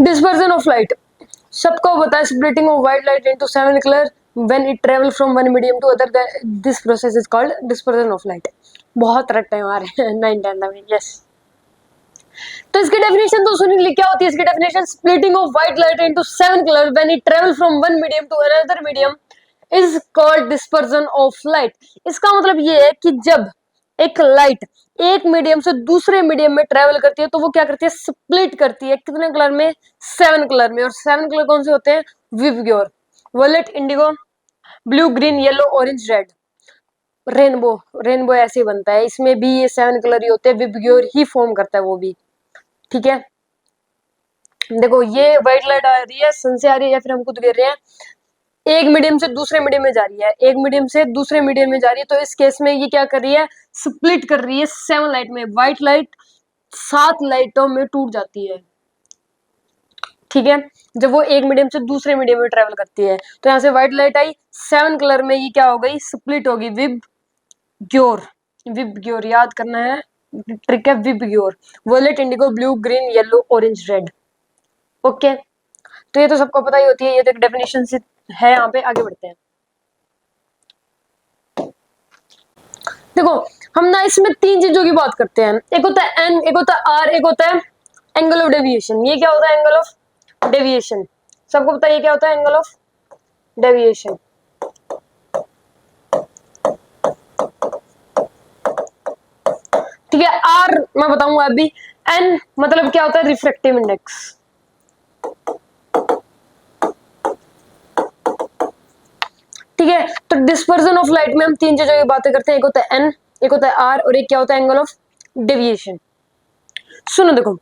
Dispersion of light, सबको पता है splitting of white light into 7 colour when it travel from one medium to other, this process is called dispersion of light. बहुत रट्टे हैं हमारे 9th-10th में। Yes, तो इसकी डेफिनेशन तो सुनिए क्या होती है। इसकी definition splitting of white light into 7 colour when it travel from one medium to another medium is called dispersion of light. इसका मतलब ये है कि जब एक लाइट एक मीडियम से दूसरे मीडियम में ट्रेवल करती है तो वो क्या करती है, स्प्लिट करती है। कितने कलर में? 7 कलर में। और 7 कलर कौन से होते हैं? VIBGYOR, violet, indigo, blue, green, yellow, orange, red, rainbow. Rainbow ऐसे ही बनता है, इसमें भी ये 7 कलर ही होते हैं, विबग्योर ही फॉर्म करता है वो भी। ठीक है, देखो ये व्हाइट लाइट आ रही है, सन से आ रही है या फिर हम खुद गिर रहे हैं, एक मीडियम से दूसरे मीडियम में जा रही है, एक मीडियम से दूसरे मीडियम में जा रही है, तो इस केस में ये क्या कर रही है, स्प्लिट कर रही है 7 लाइट में। व्हाइट लाइट 7 लाइटों में टूट जाती है। ठीक है, जब वो एक मीडियम से दूसरे मीडियम में ट्रेवल करती है, तो यहाँ से व्हाइट लाइट आई 7 कलर में, ये क्या हो गई, स्प्लिट होगी, विबग्योर। विबग्योर याद करना है, ट्रिक है VIBGYOR. Violet, indigo, blue, green, yellow, orange, red. Okay, तो ये तो सबको पता ही होती है, ये तो एक डेफिनेशन से है। यहाँ पे आगे बढ़ते हैं। देखो हम ना इसमें 3 चीजों की बात करते हैं, एक होता है एन, एक होता है आर, एक होता है एंगल ऑफ डेविएशन। ये क्या होता है? Angle of deviation. सबको पता है ये क्या होता है? Angle of deviation. ठीक है, आर मैं बताऊंगा अभी। एन मतलब क्या होता है? Refractive index. ठीक है, तो डिस्पर्जन ऑफ लाइट में हम 3 चीजों की बातें करते हैं, एक होता है एन, एक होता है आर और एक क्या होता है? Angle of deviation. सुनो देखो,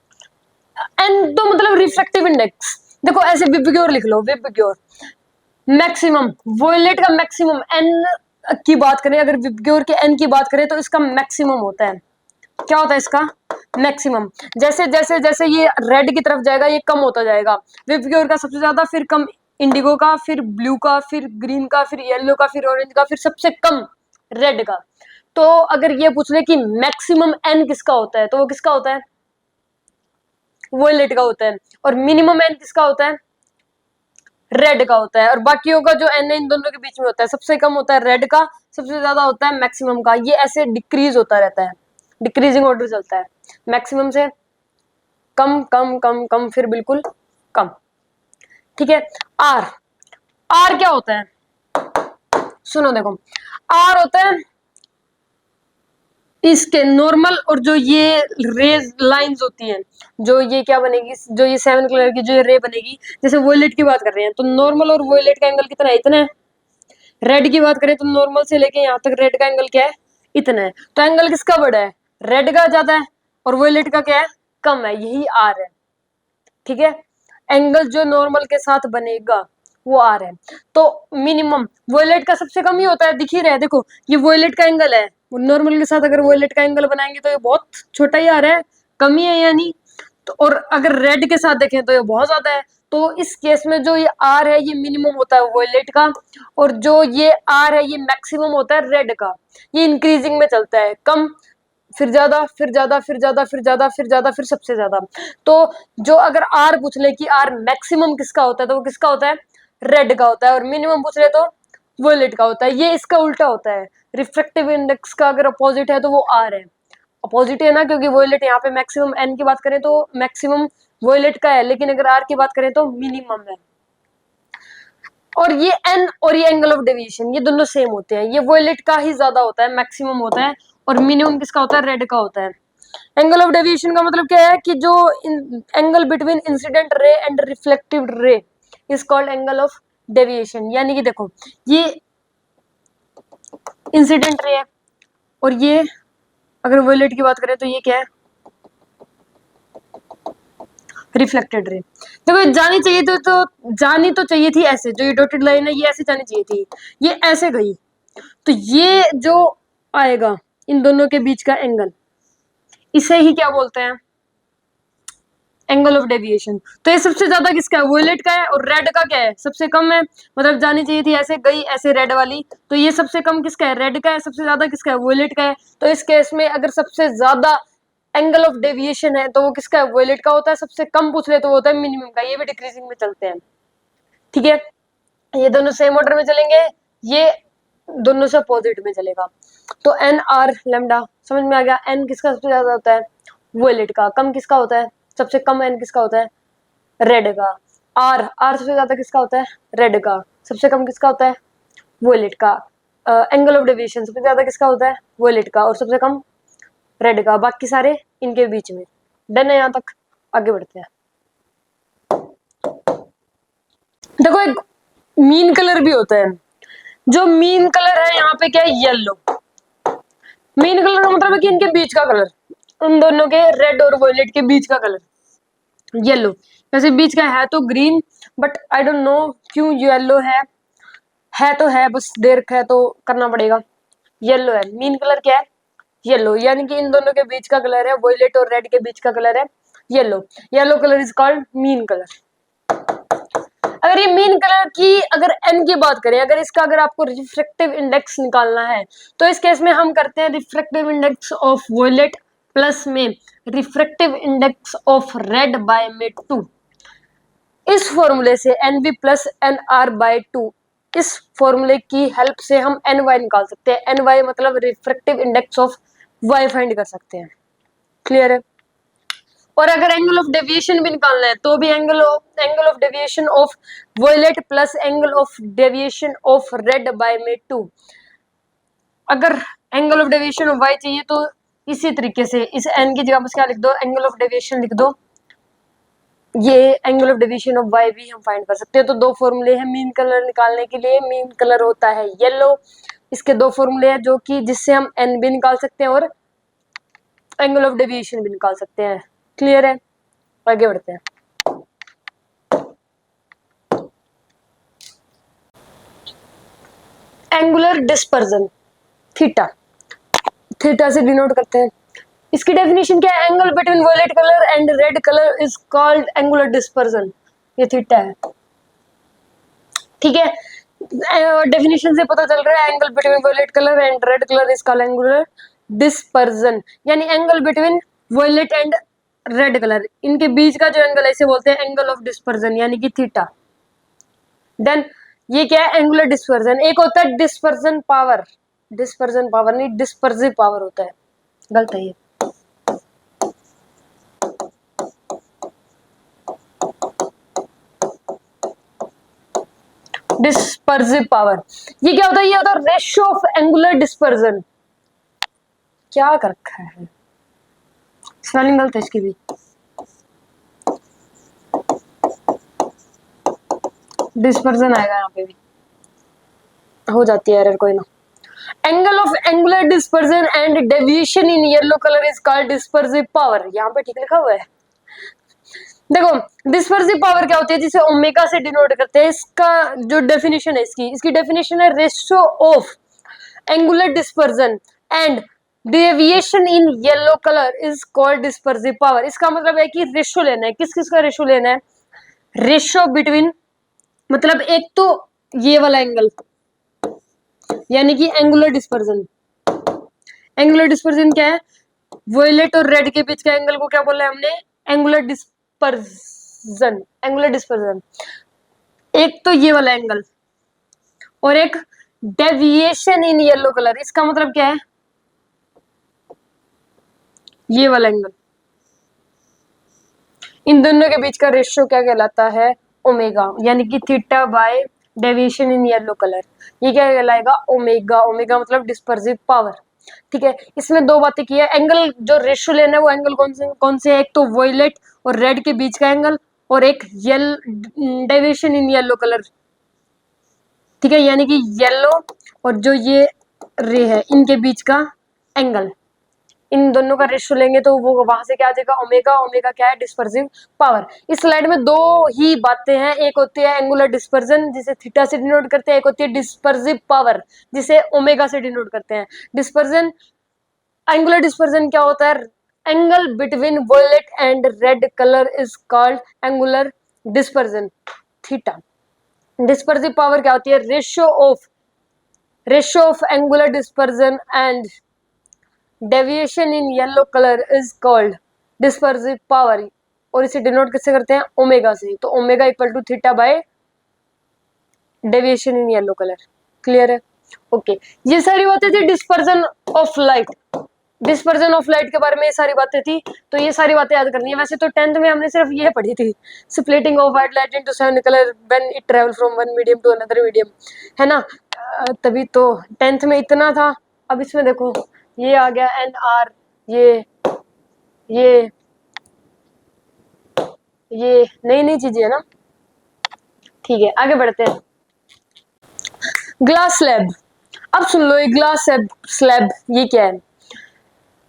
एन तो मतलब रिफ्रैक्टिव इंडेक्स। देखो ऐसे विबग्योर लिख लो, विबग्योर मैक्सिमम, वॉयलेट का मैक्सिमम एन की बात करें, अगर विबग्योर के एन की बात करें तो इसका मैक्सिमम होता है। क्या होता है इसका? मैक्सिमम। जैसे जैसे जैसे ये रेड की तरफ जाएगा ये कम होता जाएगा, विबग्योर का सबसे ज्यादा, फिर कम इंडिगो का, फिर ब्लू का, फिर ग्रीन का, फिर येलो का, फिर ऑरेंज का, फिर सबसे कम रेड का। तो अगर ये पूछ ले कि मैक्सिमम एन किसका होता है, तो वो किसका होता है? वॉयलेट का होता है। और मिनिमम एन किसका होता है? रेड का होता है। और बाकियों का जो एन है इन दोनों के बीच में होता है, सबसे कम होता है रेड का, सबसे ज्यादा होता है मैक्सिमम का। ये ऐसे डिक्रीज होता रहता है, डिक्रीजिंग ऑर्डर चलता है, मैक्सिमम से कम कम कम कम फिर बिल्कुल कम। ठीक है, आर, आर क्या होता है? सुनो देखो, आर होता है इसके नॉर्मल, और जो ये रेज लाइंस होती हैं, जो ये क्या बनेगी, जो ये 7 कलर की जो ये रे बनेगी, जैसे वॉयलेट की बात कर रहे हैं तो नॉर्मल और वॉयलेट का एंगल कितना है? इतना है। रेड की बात करें तो नॉर्मल से लेके यहाँ तक रेड का एंगल क्या है? इतना है। तो एंगल किसका बड़ा है? रेड का ज्यादा है, और वॉयलेट का क्या है? कम है, यही आर है। ठीक है, एंगल जो नॉर्मल के साथ बनेगा वो आर है। तो मिनिमम वॉयलेट का सबसे कम ही होता है, दिख ही रहा है, देखो ये वॉयलेट का एंगल है, नॉर्मल के साथ अगर वॉयलेट का एंगल बनाएंगे तो ये बहुत छोटा ही आ रहा है, कम ही है यानी। तो और अगर रेड के साथ देखें तो ये बहुत ज्यादा है। तो इस केस में जो ये आर है ये मिनिमम होता है वॉयलेट का, और जो ये आर है ये मैक्सिमम होता है रेड का। ये इंक्रीजिंग में चलता है, कम फिर ज्यादा, फिर ज्यादा, फिर ज्यादा, फिर ज्यादा, फिर ज्यादा, फिर सबसे ज्यादा। तो जो अगर आर पूछ ले कि आर मैक्सिमम किसका होता है, तो वो किसका होता है? रेड का होता है। और मिनिमम पूछ ले तो वॉयलेट का होता है। ये इसका उल्टा होता है, रिफ्रैक्टिव इंडेक्स का अगर अपोजिट है तो वो आर है। अपोजिट है ना, क्योंकि वॉयलेट यहाँ पे मैक्सिमम एन की बात करें तो मैक्सिमम वॉयलेट का है, लेकिन अगर आर की बात करें तो मिनिमम है। और ये एन और ये एंगल ऑफ डेविएशन ये दोनों सेम होते हैं, ये वॉयलेट का ही ज्यादा होता है, मैक्सिमम होता है, और मिनिमम किसका होता है? रेड का होता है। एंगल ऑफ डेविएशन का मतलब क्या है कि जो angle between incident ray and reflective ray is called angle of deviation. यानी कि देखो ये इंसिडेंट रे है, और ये अगर वॉयलेट की बात करें तो ये क्या है? Reflected ray. देखो जानी चाहिए तो जानी तो चाहिए थी ऐसे, जो ये डॉटेड लाइन है ये ऐसे जानी चाहिए थी, ये ऐसे गई, तो ये जो आएगा इन दोनों के बीच का एंगल, इसे ही क्या बोलते हैं? Angle of deviation. तो ये सबसे ज्यादा किसका है? वॉयलेट का है। और रेड का क्या है? सबसे कम है, मतलब जानी चाहिए थी ऐसे, गई ऐसे रेड वाली, तो ये सबसे कम किसका है? रेड का है। सबसे ज्यादा किसका है? वॉयलेट का है। तो इस केस में अगर सबसे ज्यादा एंगल ऑफ डेविएशन है तो वो किसका है, वॉयलेट का होता है। सबसे कम पूछ ले तो वो होता है मिनिमम का। ये भी डिक्रीजिंग में चलते हैं, ठीक है। ये दोनों सेम ऑर्डर में चलेंगे, ये दोनों से अपोजिट में चलेगा। तो एन आर लेमडा समझ में आ गया। एन किसका सबसे ज्यादा होता है, वॉयलेट का। कम किसका होता है, सबसे कम एन किसका होता है, रेड का। आर आर सबसे ज्यादा किसका होता है, रेड का। सबसे कम किसका होता है, वॉयलेट का। एंगल ऑफ डेविएशन सबसे ज्यादा किसका होता है, वॉयलेट का, और सबसे कम रेड का। बाकी सारे इनके बीच में। डन है यहाँ तक, आगे बढ़ते हैं। देखो एक मीन कलर भी होता है। जो मीन कलर है यहाँ पे क्या है, येलो। मीन कलर का मतलब है कि इनके बीच का कलर, उन दोनों के रेड और वॉयलेट के बीच का कलर येलो। वैसे बीच का है तो green, but I don't know क्यों येलो है तो है, बस देर है तो करना पड़ेगा। येलो है, मीन कलर क्या है, येलो। यानी कि इन दोनों के बीच का कलर है, वॉयलेट और रेड के बीच का कलर है yellow. Yellow colour is called mean colour. अगर ये मीन कलर की अगर एन की बात करें, अगर इसका अगर आपको रिफ्रैक्टिव इंडेक्स निकालना है तो इस केस में हम करते हैं refractive index of violet plus में refractive index of red by में 2। इस फॉर्मूले से N B plus N R by 2, इस फॉर्मूले की हेल्प से हम एन वाई निकाल सकते हैं। एन वाई मतलब refractive index of Y find कर सकते हैं। क्लियर है। और अगर एंगल ऑफ डेविएशन भी निकालना है तो भी angle of deviation of violet plus angle of deviation of red by में 2। अगर angle of deviation of Y चाहिए तो इसी तरीके से इस एन की जगह पर क्या लिख दो, एंगल ऑफ डेविएशन लिख दो। ये angle of deviation of Y भी हम फाइंड कर सकते हैं। तो दो फॉर्मूले हैं मीन कलर निकालने के लिए। मीन कलर होता है येलो, इसके दो फॉर्मूले हैं जो कि जिससे हम एन भी निकाल सकते हैं और एंगल ऑफ डेविएशन भी निकाल सकते हैं। क्लियर है, आगे बढ़ते हैं। एंगुलर डिस्पर्जन थीटा, थीटा से डिनोट करते हैं। इसकी डेफिनेशन क्या है, angle between violet colour and red colour is called angular dispersion. ये थीटा है, ठीक है। डेफिनेशन से पता चल रहा है angle between violet colour and red colour is called angular dispersion. यानी angle between violet and red colour, इनके बीच का जो एंगल है इसे बोलते हैं एंगल ऑफ डिस्पर्जन, यानी कि थीटा। देन ये क्या है, एंगुलर डिस्पर्जन। एक होता है डिस्पर्जन पावर, डिस्पर्जन पावर नहीं डिस्पर्सिव पावर होता है, गलत है ये। डिस्पर्सिव पावर ये क्या होता है, ये होता है रेशियो ऑफ एंगुलर डिस्पर्जन। क्या कर रखा है, स्पेलिंग गलत है इसकी भी। डिस्पर्जन आएगा यहाँ पे भी, हो जाती है एरर, कोई ना। Angle of angular dispersion and deviation in yellow colour is called dispersive power. यहाँ पे ठीक लिखा हुआ है। देखो डिस्पर्सिव पावर क्या होती है, जिसे ओमेगा से डिनोट करते हैं। इसका जो डेफिनेशन है, इसकी डेफिनेशन है ratio of angular dispersion and deviation in yellow colour is called dispersive power. इसका मतलब है कि रेशियो लेना है, किस किस का रेशियो लेना है, रेशियो बिटवीन, मतलब एक तो ये वाला एंगल यानी कि एंगुलर डिस्पर्जन। एंगुलर डिस्पर्जन क्या है, वॉयलेट और रेड के बीच का एंगल को क्या बोला है हमने, एंगुलर डिस्पर्जन। एंगुलर डिस्पर्जन एक तो ये वाला एंगल और एक डेविएशन इन येलो कलर, इसका मतलब क्या है, ये वाला एंगल। इन दोनों के बीच का रेशियो क्या कहलाता है, ओमेगा, यानी कि theta by deviation in yellow colour. ये क्या कहलाएगा, ओमेगा। ओमेगा मतलब डिस्पर्सिव पावर, ठीक है। इसमें दो बातें की है। एंगल जो रेशियो लेना है वो एंगल कौन से है, एक तो वॉयलेट और रेड के बीच का एंगल और एक डेविएशन इन येलो कलर, ठीक है। यानी कि येलो और जो ये रे है इनके बीच का एंगल, इन दोनों का रेशियो लेंगे तो वो वहां से क्या आ जाएगा, ओमेगा। ओमेगा क्या है, डिस्पर्सिव पावर। इस स्लाइड में दो ही बातें हैं, एक होती है एंगुलर डिस्पर्जन जिसे थीटा से डिनोट करते हैं, एक होती है डिस्पर्सिव पावर जिसे ओमेगा से डिनोट करते हैं। डिस्पर्जन, एंगुलर डिस्पर्जन क्या होता है, angle between violet and red colour is called angular dispersion, theta. Dispersive power क्या होती है, ratio of angular dispersion and deviation in yellow colour is called dispersive power, और इसे डिनोट किससे करते हैं, ओमेगा से। तो omega equal to theta by deviation in yellow colour. Clear है? ओके, ये सारी बातें थी dispersion of light. Dispersion of light के बारे में ये सारी बातें थी, तो ये सारी बातें याद करनी है। वैसे तो 10th में हमने सिर्फ ये पढ़ी थी, splitting of white light into 7 colour when it travel from one medium to another medium, है ना। तभी तो 10th में इतना था। अब इसमें देखो ये आ गया एन आर, ये नई नई चीजें है ना। ठीक है, आगे बढ़ते हैं। Glass slab. अब सुन लो, ये ग्लास स्लैब ये क्या है।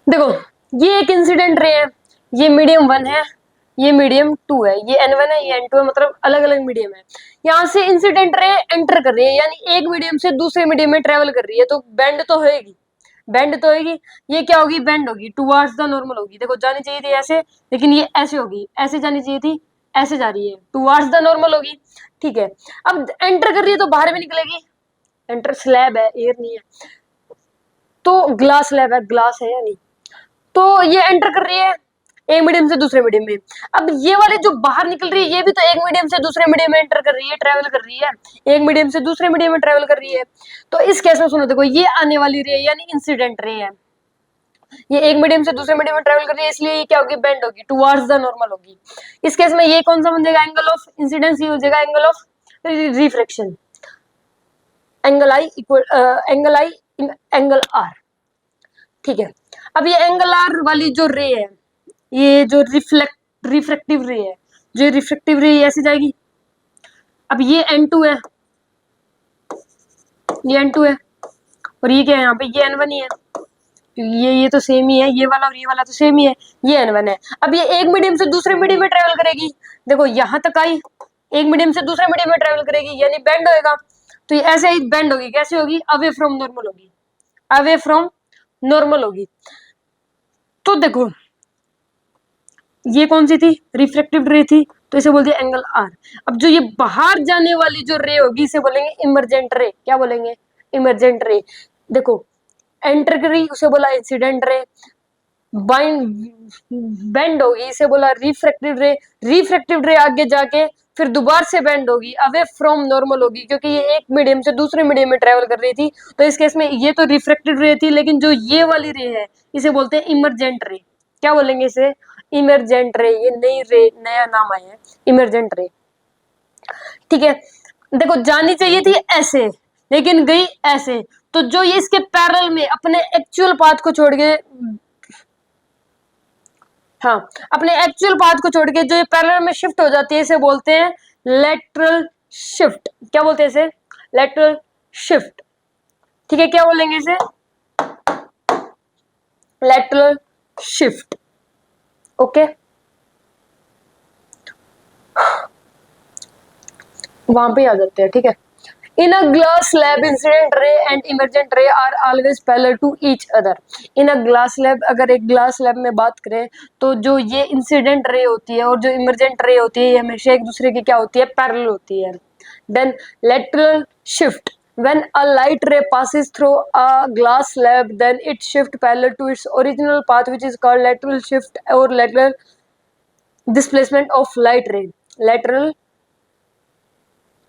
देखो, ये एक इंसिडेंट रे है, ये मीडियम 1 है, ये मीडियम 2 है, ये N1 है, ये N2 है, मतलब अलग अलग मीडियम है। यहाँ से इंसिडेंट रे एंटर कर रही है, यानी एक मीडियम से दूसरे मीडियम में ट्रेवल कर रही है, तो बेंड तो होगी, बेंड तो होगी। ये क्या होगी, बेंड होगी, टुवर्ड्स द नॉर्मल होगी। देखो, जानी चाहिए थी ऐसे, लेकिन ये ऐसे होगी, ऐसे जानी चाहिए थी, ऐसे जा रही है, टुवर्ड्स द नॉर्मल होगी। ठीक है, अब एंटर कर रही है तो बाहर भी निकलेगी, एंटर स्लैब है, एयर नहीं है, तो ग्लास स्लैब है, ग्लास है या नहीं। तो ये एंटर कर रही है एक मीडियम से दूसरे मीडियम में। अब ये वाले जो बाहर निकल रही है, ये भी तो एक मीडियम से दूसरे मीडियम में एंटर कर रही है, ट्रेवल कर रही है, एक मीडियम से दूसरे मीडियम में ट्रेवल कर रही है। तो इस केस में सुनो, देखो ये आने वाली रे यानी इंसिडेंट रे है, ये एक मीडियम से दूसरे मीडियम में ट्रेवल कर रही है, इसलिए ये क्या होगी, बेंड होगी, टुवर्ड्स द नॉर्मल होगी। इस केस में ये कौन सा बन जाएगा, एंगल ऑफ इंसिडेंस, ये हो जाएगा angle of refraction, angle I equal angle R. ठीक है, अब ये एंगल आर वाली जो रे है, ये जो रिफ्रैक्टिव रे है, जो रिफ्रैक्टिव रे ऐसे जाएगी। अब ये N2 है, ये N2 है, और ये क्या है यहाँ पे, ये N1 ही है, ये तो सेम ही है, ये वाला और ये वाला तो सेम ही है, ये N1 है। अब ये एक मीडियम से दूसरे मीडियम में ट्रेवल करेगी, देखो यहाँ तक आई, एक मीडियम से दूसरे मीडियम में ट्रेवल करेगी, यानी बेंड होएगा। तो ये ऐसे ही बेंड होगी, कैसे होगी, अवे फ्रॉम नॉर्मल होगी, अवे फ्रॉम नॉर्मल होगी। तो देखो ये कौन सी थी, रिफ्रैक्टिव रे थी, तो इसे बोलते हैं एंगल आर। अब जो ये बाहर जाने वाली जो रे होगी, इसे बोलेंगे इमरजेंट रे। क्या बोलेंगे, इमरजेंट रे। देखो, एंटर करी, उसे बोला इंसिडेंट रे, बेंड होगी, इसे बोला रिफ्रैक्टिव रे, रिफ्रैक्टिव रे आगे जाके फिर दोबारा से बेंड होगी, अवे फ्रॉम नॉर्मल होगी, क्योंकि ये एक मीडियम से दूसरे मीडियम में ट्रेवल कर रही थी। तो इस केस में ये तो रिफ्रैक्टिव रे थी, लेकिन जो ये वाली रे है, इसे बोलते हैं इमरजेंट रे। क्या बोलेंगे इसे, इमरजेंट रे। ये नई रे, नया नाम आया है, इमरजेंट रे। ठीक है, देखो जानी चाहिए थी ऐसे, लेकिन गई ऐसे। तो जो ये इसके पैरेलल में अपने एक्चुअल पाथ को छोड़ के, हाँ, अपने एक्चुअल पाथ को छोड़ के जो ये पैरेलल में शिफ्ट हो जाती है, इसे बोलते हैं लेटरल शिफ्ट। क्या बोलते हैं इसे, लेटरल शिफ्ट। ठीक है, क्या बोलेंगे इसे, लेटरल शिफ्ट। ओके, वहां पे आ जाते हैं। ठीक है, in a glass slab incident ray and emergent ray are always parallel to each other. In a glass slab, अगर एक ग्लास स्लैब में बात करें, तो जो ये इंसिडेंट रे होती है और जो इमरजेंट रे होती है, ये हमेशा एक दूसरे की क्या होती है, पैरेलल होती है। Then lateral shift, when a light ray passes through a glass slab, then it shift parallel to its original path, which is called lateral shift or lateral displacement of light ray। lateral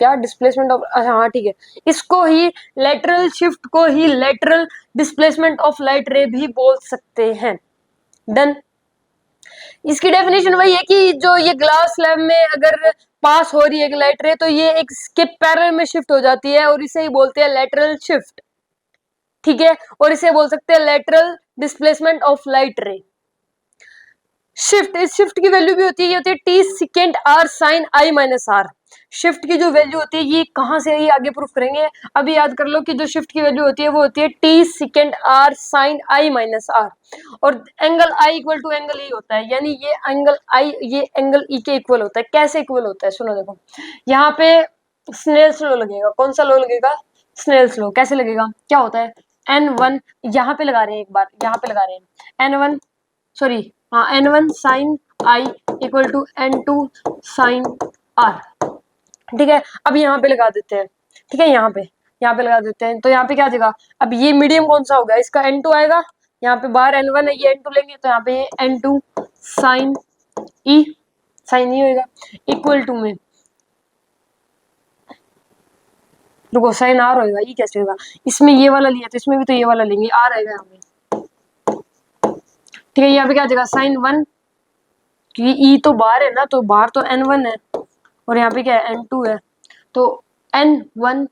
क्या, displacement of, हाँ ठीक है, इसको ही lateral shift को ही lateral displacement of light ray भी बोल सकते हैं। डन। इसकी डेफिनेशन वही है कि जो ये ग्लास स्लैब में अगर पास हो रही है एक लाइट रे, तो ये एक इसके पैरेलल में शिफ्ट हो जाती है, और इसे ही बोलते हैं लेटरल शिफ्ट। ठीक है, और इसे बोल सकते हैं lateral displacement of light ray. Shift, इस शिफ्ट की वैल्यू भी होती है, ये होती है T second R sine I minus R. Shift की जो वैल्यू होती है, ये कहां से ये आगे प्रूफ करेंगे। अभी याद कर लो कि जो शिफ्ट की वैल्यू होती है वो होती है T second R sine I minus R, और angle I equal to angle E होता है, यानी ये एंगल आई ये एंगल ई के इक्वल होता है। कैसे इक्वल होता है, सुनो देखो, यहाँ पे स्नेल्स लॉ लगेगा। कौन सा लॉ लगेगा, स्नेल्स लॉ। कैसे लगेगा, क्या होता है, N1 यहाँ पे लगा रहे हैं, एक बार यहाँ पे लगा रहे हैं, N1 सॉरी हाँ N1 sine I equal to N2 sine R. ठीक है, अब यहाँ पे लगा देते हैं। ठीक है, यहाँ पे लगा देते हैं, तो यहाँ पे क्या आ जाएगा, अब ये मीडियम कौन सा होगा, इसका N2 आएगा, यहाँ पे बाहर n1 है, ये n2 लेंगे तो यहाँ पे n2 साइन ई, साइन ई होगा इक्वल टू में, रुको साइन आर होगा, ये कैसे होगा, इसमें ये वाला लिया तो इसमें भी तो ये वाला लेंगे, आर आएगा यहाँ पे। ठीक है, यहाँ पे क्या आ जाएगा साइन 1, क्योंकि ई तो बाहर है ना, तो बाहर तो n1 है और यहाँ पे क्या है n2 है, तो n1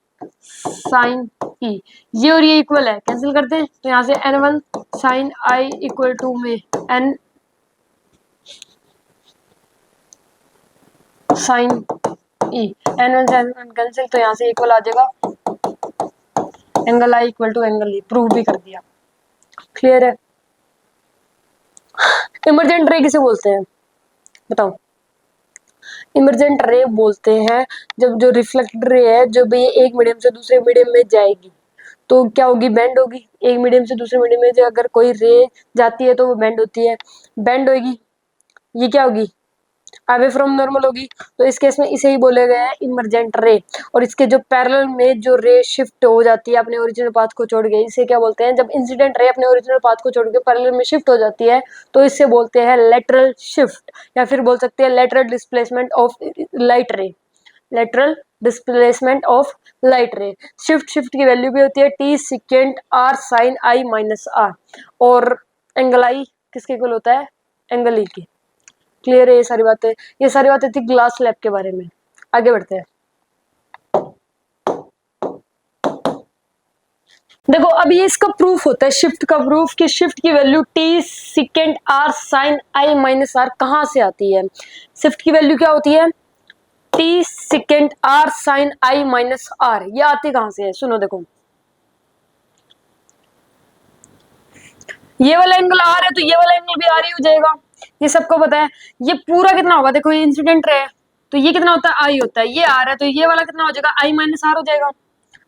साइन ई, ये और ये इक्वल है, कैंसिल करते हैं तो यहाँ से n1 sine I equal to में n sine E, n1 sine cancel, तो यहाँ से इक्वल आ जाएगा angle I equal to angle E, prove भी कर दिया। क्लियर है। इमरजेंट रे किसे बोलते हैं बताओ? इमरजेंट रे बोलते हैं जब जो रिफ्लेक्टेड रे है, जब ये एक मीडियम से दूसरे मीडियम में जाएगी तो क्या होगी, बेंड होगी। एक मीडियम से दूसरे मीडियम में अगर कोई रे जाती है तो वो बेंड होती है, बेंड होगी, ये क्या होगी, अवे फ्रॉम नॉर्मल होगी। तो इस केस में इसे ही बोले गए हैं इमरजेंट रे। और इसके जो पैरेलल में जो रे शिफ्ट हो जाती है अपने ओरिजिनल पाथ को छोड़ के, इसे क्या बोलते हैं, जब इंसिडेंट रे अपने ओरिजिनल पाथ को छोड़ के पैरेलल में शिफ्ट हो जाती है तो इसे बोलते हैं लेटरल शिफ्ट, या फिर बोल सकते हैं lateral displacement of light ray, lateral displacement of light ray. Shift की वैल्यू भी होती है T secant R sine I minus R, और एंगल आई किसके इक्वल होता है, एंगल ई की। क्लियर है ये सारी बातें थी ग्लास स्लैब के बारे में। आगे बढ़ते हैं। देखो अब ये इसका प्रूफ होता है, शिफ्ट का प्रूफ, कि शिफ्ट की value T secant R sine I minus R कहां से आती है। शिफ्ट की वैल्यू क्या होती है, T secant R sine I minus R, ये आती कहां से है, सुनो देखो, ये वाला एंगल आर है तो ये वाला एंगल भी आर ही हो जाएगा, ये सबको पता है। ये पूरा कितना होगा, देखो ये इंसिडेंट रे है तो ये कितना होता है, आई होता है, ये आर है तो ये वाला कितना हो जाएगा, आई माइनस आर हो जाएगा,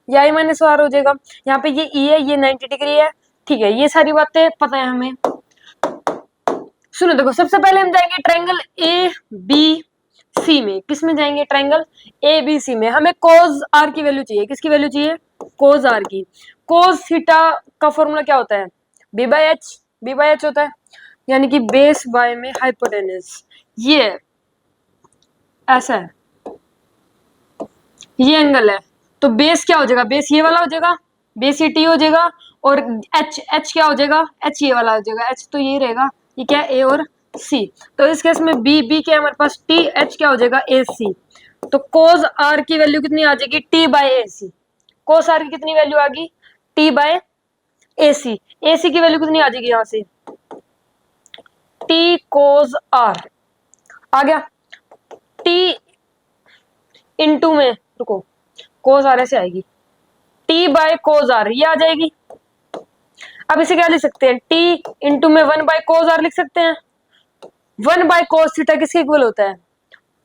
ये आई माइनस आर हो जाएगा। यहाँ पे ये ई है, ये 90 डिग्री है, ठीक है, ये सारी बातें पता है हमें। सुनो देखो, सबसे पहले हम जाएंगे ट्रायंगल ए बी सी में, किस में जाएंगे, ट्रायंगल ए बी सी में। हमें कोस आर की वैल्यू चाहिए, किसकी वैल्यू चाहिए, कोस आर की। कोस थीटा का फॉर्मूला क्या होता है, बी बाई एच होता है, यानी कि बेस बाय में हाइपोटेनस, ये ऐसा है, ये एंगल है, तो बेस क्या हो जाएगा, बेस ये वाला हो जाएगा, बेस ये टी हो जाएगा, और एच क्या हो जाएगा, एच ये वाला हो जाएगा, एच तो ये रहेगा, ये क्या है, ए और सी। तो इस केस में बी क्या है हमारे पास, टी, एच क्या हो जाएगा, ए सी। तो कोस आर की वैल्यू कितनी आ जाएगी, T bye A C. Cos are की कितनी वैल्यू आ गई, टी बाय ए सी। ए सी की वैल्यू कितनी आ जाएगी यहाँ से, टी कोस आर आ गया, टी इनटू में, रुको, कोस आर ऐसे आएगी, टी बाय कोस आर ये आ जाएगी। अब इसे क्या लिख सकते हैं, टी इंटू में 1 बाय कोस आर लिख सकते हैं। 1 बाय कोस थीटा किसके इक्वल होता है,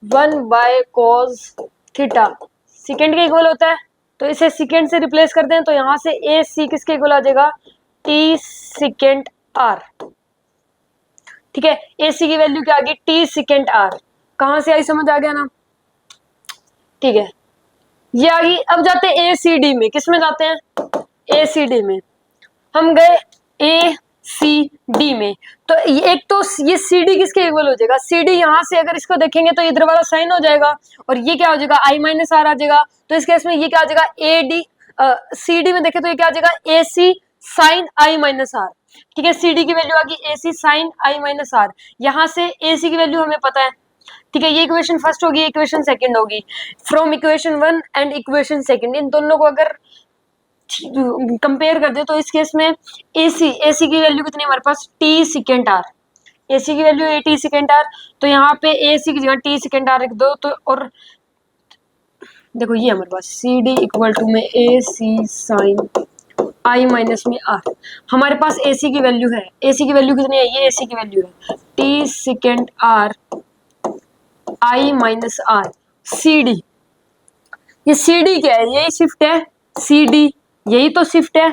1 बाय कोस थीटा सेकेंड के इक्वल होता है, तो इसे सेकेंड से रिप्लेस करते हैं, तो यहां से ए सी किसके इक्वल आ जाएगा, टी सेकेंड आर। ठीक है, ए सी की वैल्यू क्या आ गई, टी सेकेंड आर, कहां से आई समझ आ गया ना, ठीक है, ये आ गई। अब जाते हैं ए सी डी में, किस में जाते हैं, ए सी डी में। हम गए ए सी डी में, तो एक तो ये सी डी किसके इक्वल हो जाएगा, सी डी यहाँ से अगर इसको देखेंगे तो इधर वाला साइन हो जाएगा, और ये क्या हो जाएगा, आई माइनस आर आ जाएगा। तो इस केस में ये क्या आ जाएगा, ए डी, सी डी में देखे तो ये क्या आ जाएगा, ए C sine I minus are. ठीक है, सी डी की वैल्यू आ गई ए C sine I minus are, यहाँ से ए सी की वैल्यू हमें पता है। ठीक है, ये इक्वेशन फर्स्ट होगी, इक्वेशन सेकंड होगी। From equation 1 and equation second, इन दोनों को अगर कंपेयर कर दे तो इस केस में एसी की वैल्यू कितनी है हमारे पास, टी सेकेंड आर, एसी की value A T second R, तो यहाँ पे एसी की जगह टी सेकेंड आर लिख दो। तो और देखो ये हमारे पास सी डी इक्वल टू में A C sine I minus में आर, हमारे पास एसी की वैल्यू है, एसी की वैल्यू कितनी है, ये एसी की वैल्यू है T second R I minus R. C D, ये सी डी क्या है, यही शिफ्ट है, सी डी यही तो शिफ्ट है,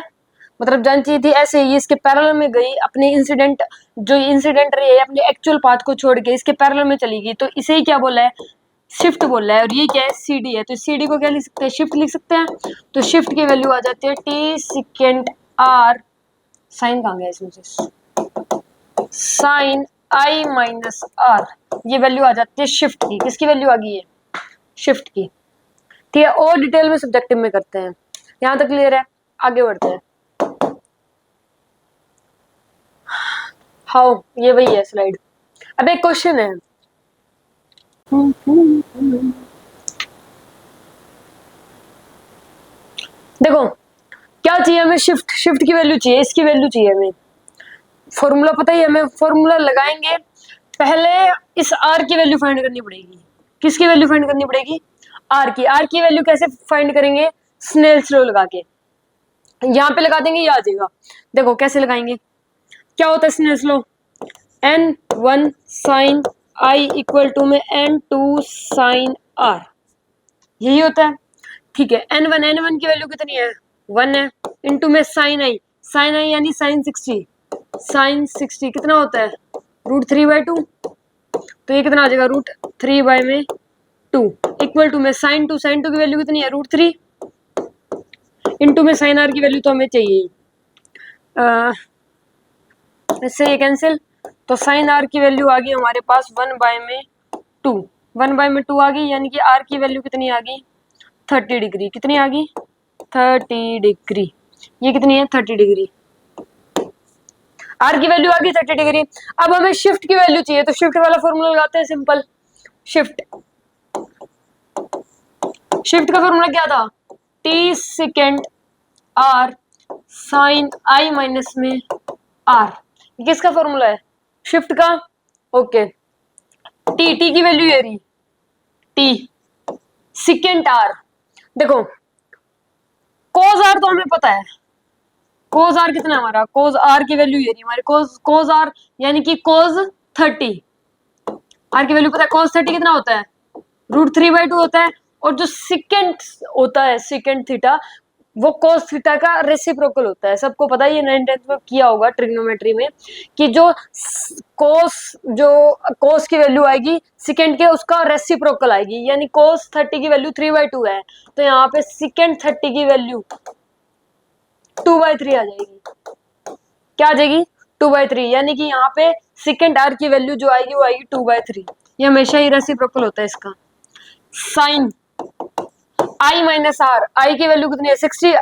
मतलब जान चाहिए थी ऐसे, ये इसके पैरेलल में गई, अपने इंसिडेंट जो इंसिडेंट रही है अपने एक्चुअल पाथ को छोड़ के इसके पैरेलल में चली गई, तो इसे ही क्या बोला है, शिफ्ट बोल रहा है। और ये क्या है, सी डी है, तो सी डी को क्या लिख सकते हैं, शिफ्ट लिख सकते हैं। तो शिफ्ट की वैल्यू आ जाती है टी सेकेंड आर साइन कहाँ गया इसमें से, साइन आई माइनस आर, ये वैल्यू आ जाती है शिफ्ट की। किसकी वैल्यू आ गई है, शिफ्ट की। ठीक है, और डिटेल में सब्जेक्टिव में करते हैं। यहां तक क्लियर है, आगे बढ़ते हैं। हाउ, ये वही है स्लाइड। अब एक क्वेश्चन है, देखो क्या चाहिए हमें, शिफ्ट, शिफ्ट की वैल्यू चाहिए, इसकी वैल्यू चाहिए हमें। फॉर्मूला पता ही है हमें, फॉर्मूला लगाएंगे। पहले इस आर की वैल्यू फाइंड करनी पड़ेगी। किसकी वैल्यू फाइंड करनी पड़ेगी, आर की। आर की वैल्यू कैसे फाइंड करेंगे, स्नेल्स लॉ लगा के। यहाँ पे लगा देंगे, ये आ जाएगा। देखो कैसे लगाएंगे, क्या होता है Snell's law, n1 sine I equal to में n2 साइन आर, यही होता है। ठीक है, n1 की वैल्यू कितनी है, 1 है, इनटू में साइन आई यानी साइन 60, साइन 60 कितना होता है, √3/2। तो ये कितना आ जाएगा, √3/2 इक्वल टू में साइन टू की वैल्यू कितनी है, √3, इनटू में साइन आर की वैल्यू तो हमें चाहिए, इससे ये कैंसिल। तो साइन आर की वैल्यू आ गई हमारे पास 1/2, 1/2 आ गई, यानी कि आर की वैल्यू कितनी आ गई, 30 डिग्री। कितनी आ गई, 30 डिग्री। ये कितनी है, 30 डिग्री। आर की वैल्यू आ गई 30 डिग्री। अब हमें शिफ्ट की वैल्यू चाहिए, तो शिफ्ट वाला फॉर्मूला लगाते हैं, सिंपल। शिफ्ट, शिफ्ट का फॉर्मूला क्या था, T second R sine I minus में आर। किसका फॉर्मूला है, शिफ्ट का। ओके, टी की वैल्यू ये रही, टी सेकेंड आर। देखो कोस आर तो हमें पता है, कोस आर कितना है हमारा, कोस आर की वैल्यू ये रही हमारी, कोस आर यानी कि कोस 30। आर की वैल्यू पता है, कोस 30 कितना होता है, √3/2 होता है। और जो सेकेंड होता है, सेकेंड थीटा, वो कोस थीटा का रेसिप्रोकल होता है। सबको पता है, ये 9th में किया होगा ट्रिग्नोमेट्री में, कि जो कोस की वैल्यू आएगी सेकेंड के, उसका रेसिप्रोकल आएगी। यानी कोस 30 की वैल्यू 3/2 है, तो यहाँ पे सेकेंड 30 की वैल्यू 2/3 आ जाएगी। क्या आ जाएगी, 2/3। यानी कि यहाँ पे सेकेंड आर की वैल्यू जो आएगी वो आएगी 2/3। ये हमेशा ही रेसिप्रोकल होता है इसका। साइन आई माइनस आर, आई की वैल्यू कितनी है, 60,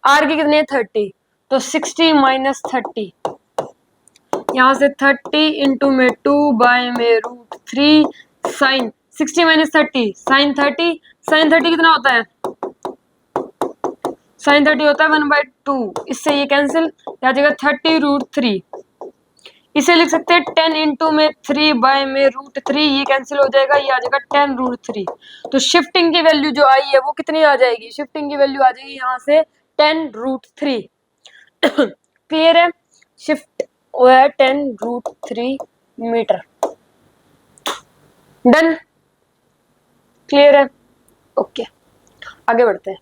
आर की कितनी है, 30। तो 60 माइनस 30, यहाँ से 30 इंटू में 2/√3 साइन 60 माइनस 30 साइन 30, साइन 30 कितना होता है, साइन 30 होता है 1/2। इससे ये कैंसिल, आ जाएगा 30√3। इसे लिख सकते हैं 10 इंटू में 3/√3, ये कैंसिल हो जाएगा, ये आ जाएगा 10√3। तो शिफ्टिंग की वैल्यू जो आई है वो कितनी आ जाएगी, शिफ्टिंग की वैल्यू आ जाएगी यहाँ से 10√3। क्लियर है, शिफ्ट वो है 10√3 मीटर। डन, क्लियर है, ओके आगे बढ़ते हैं।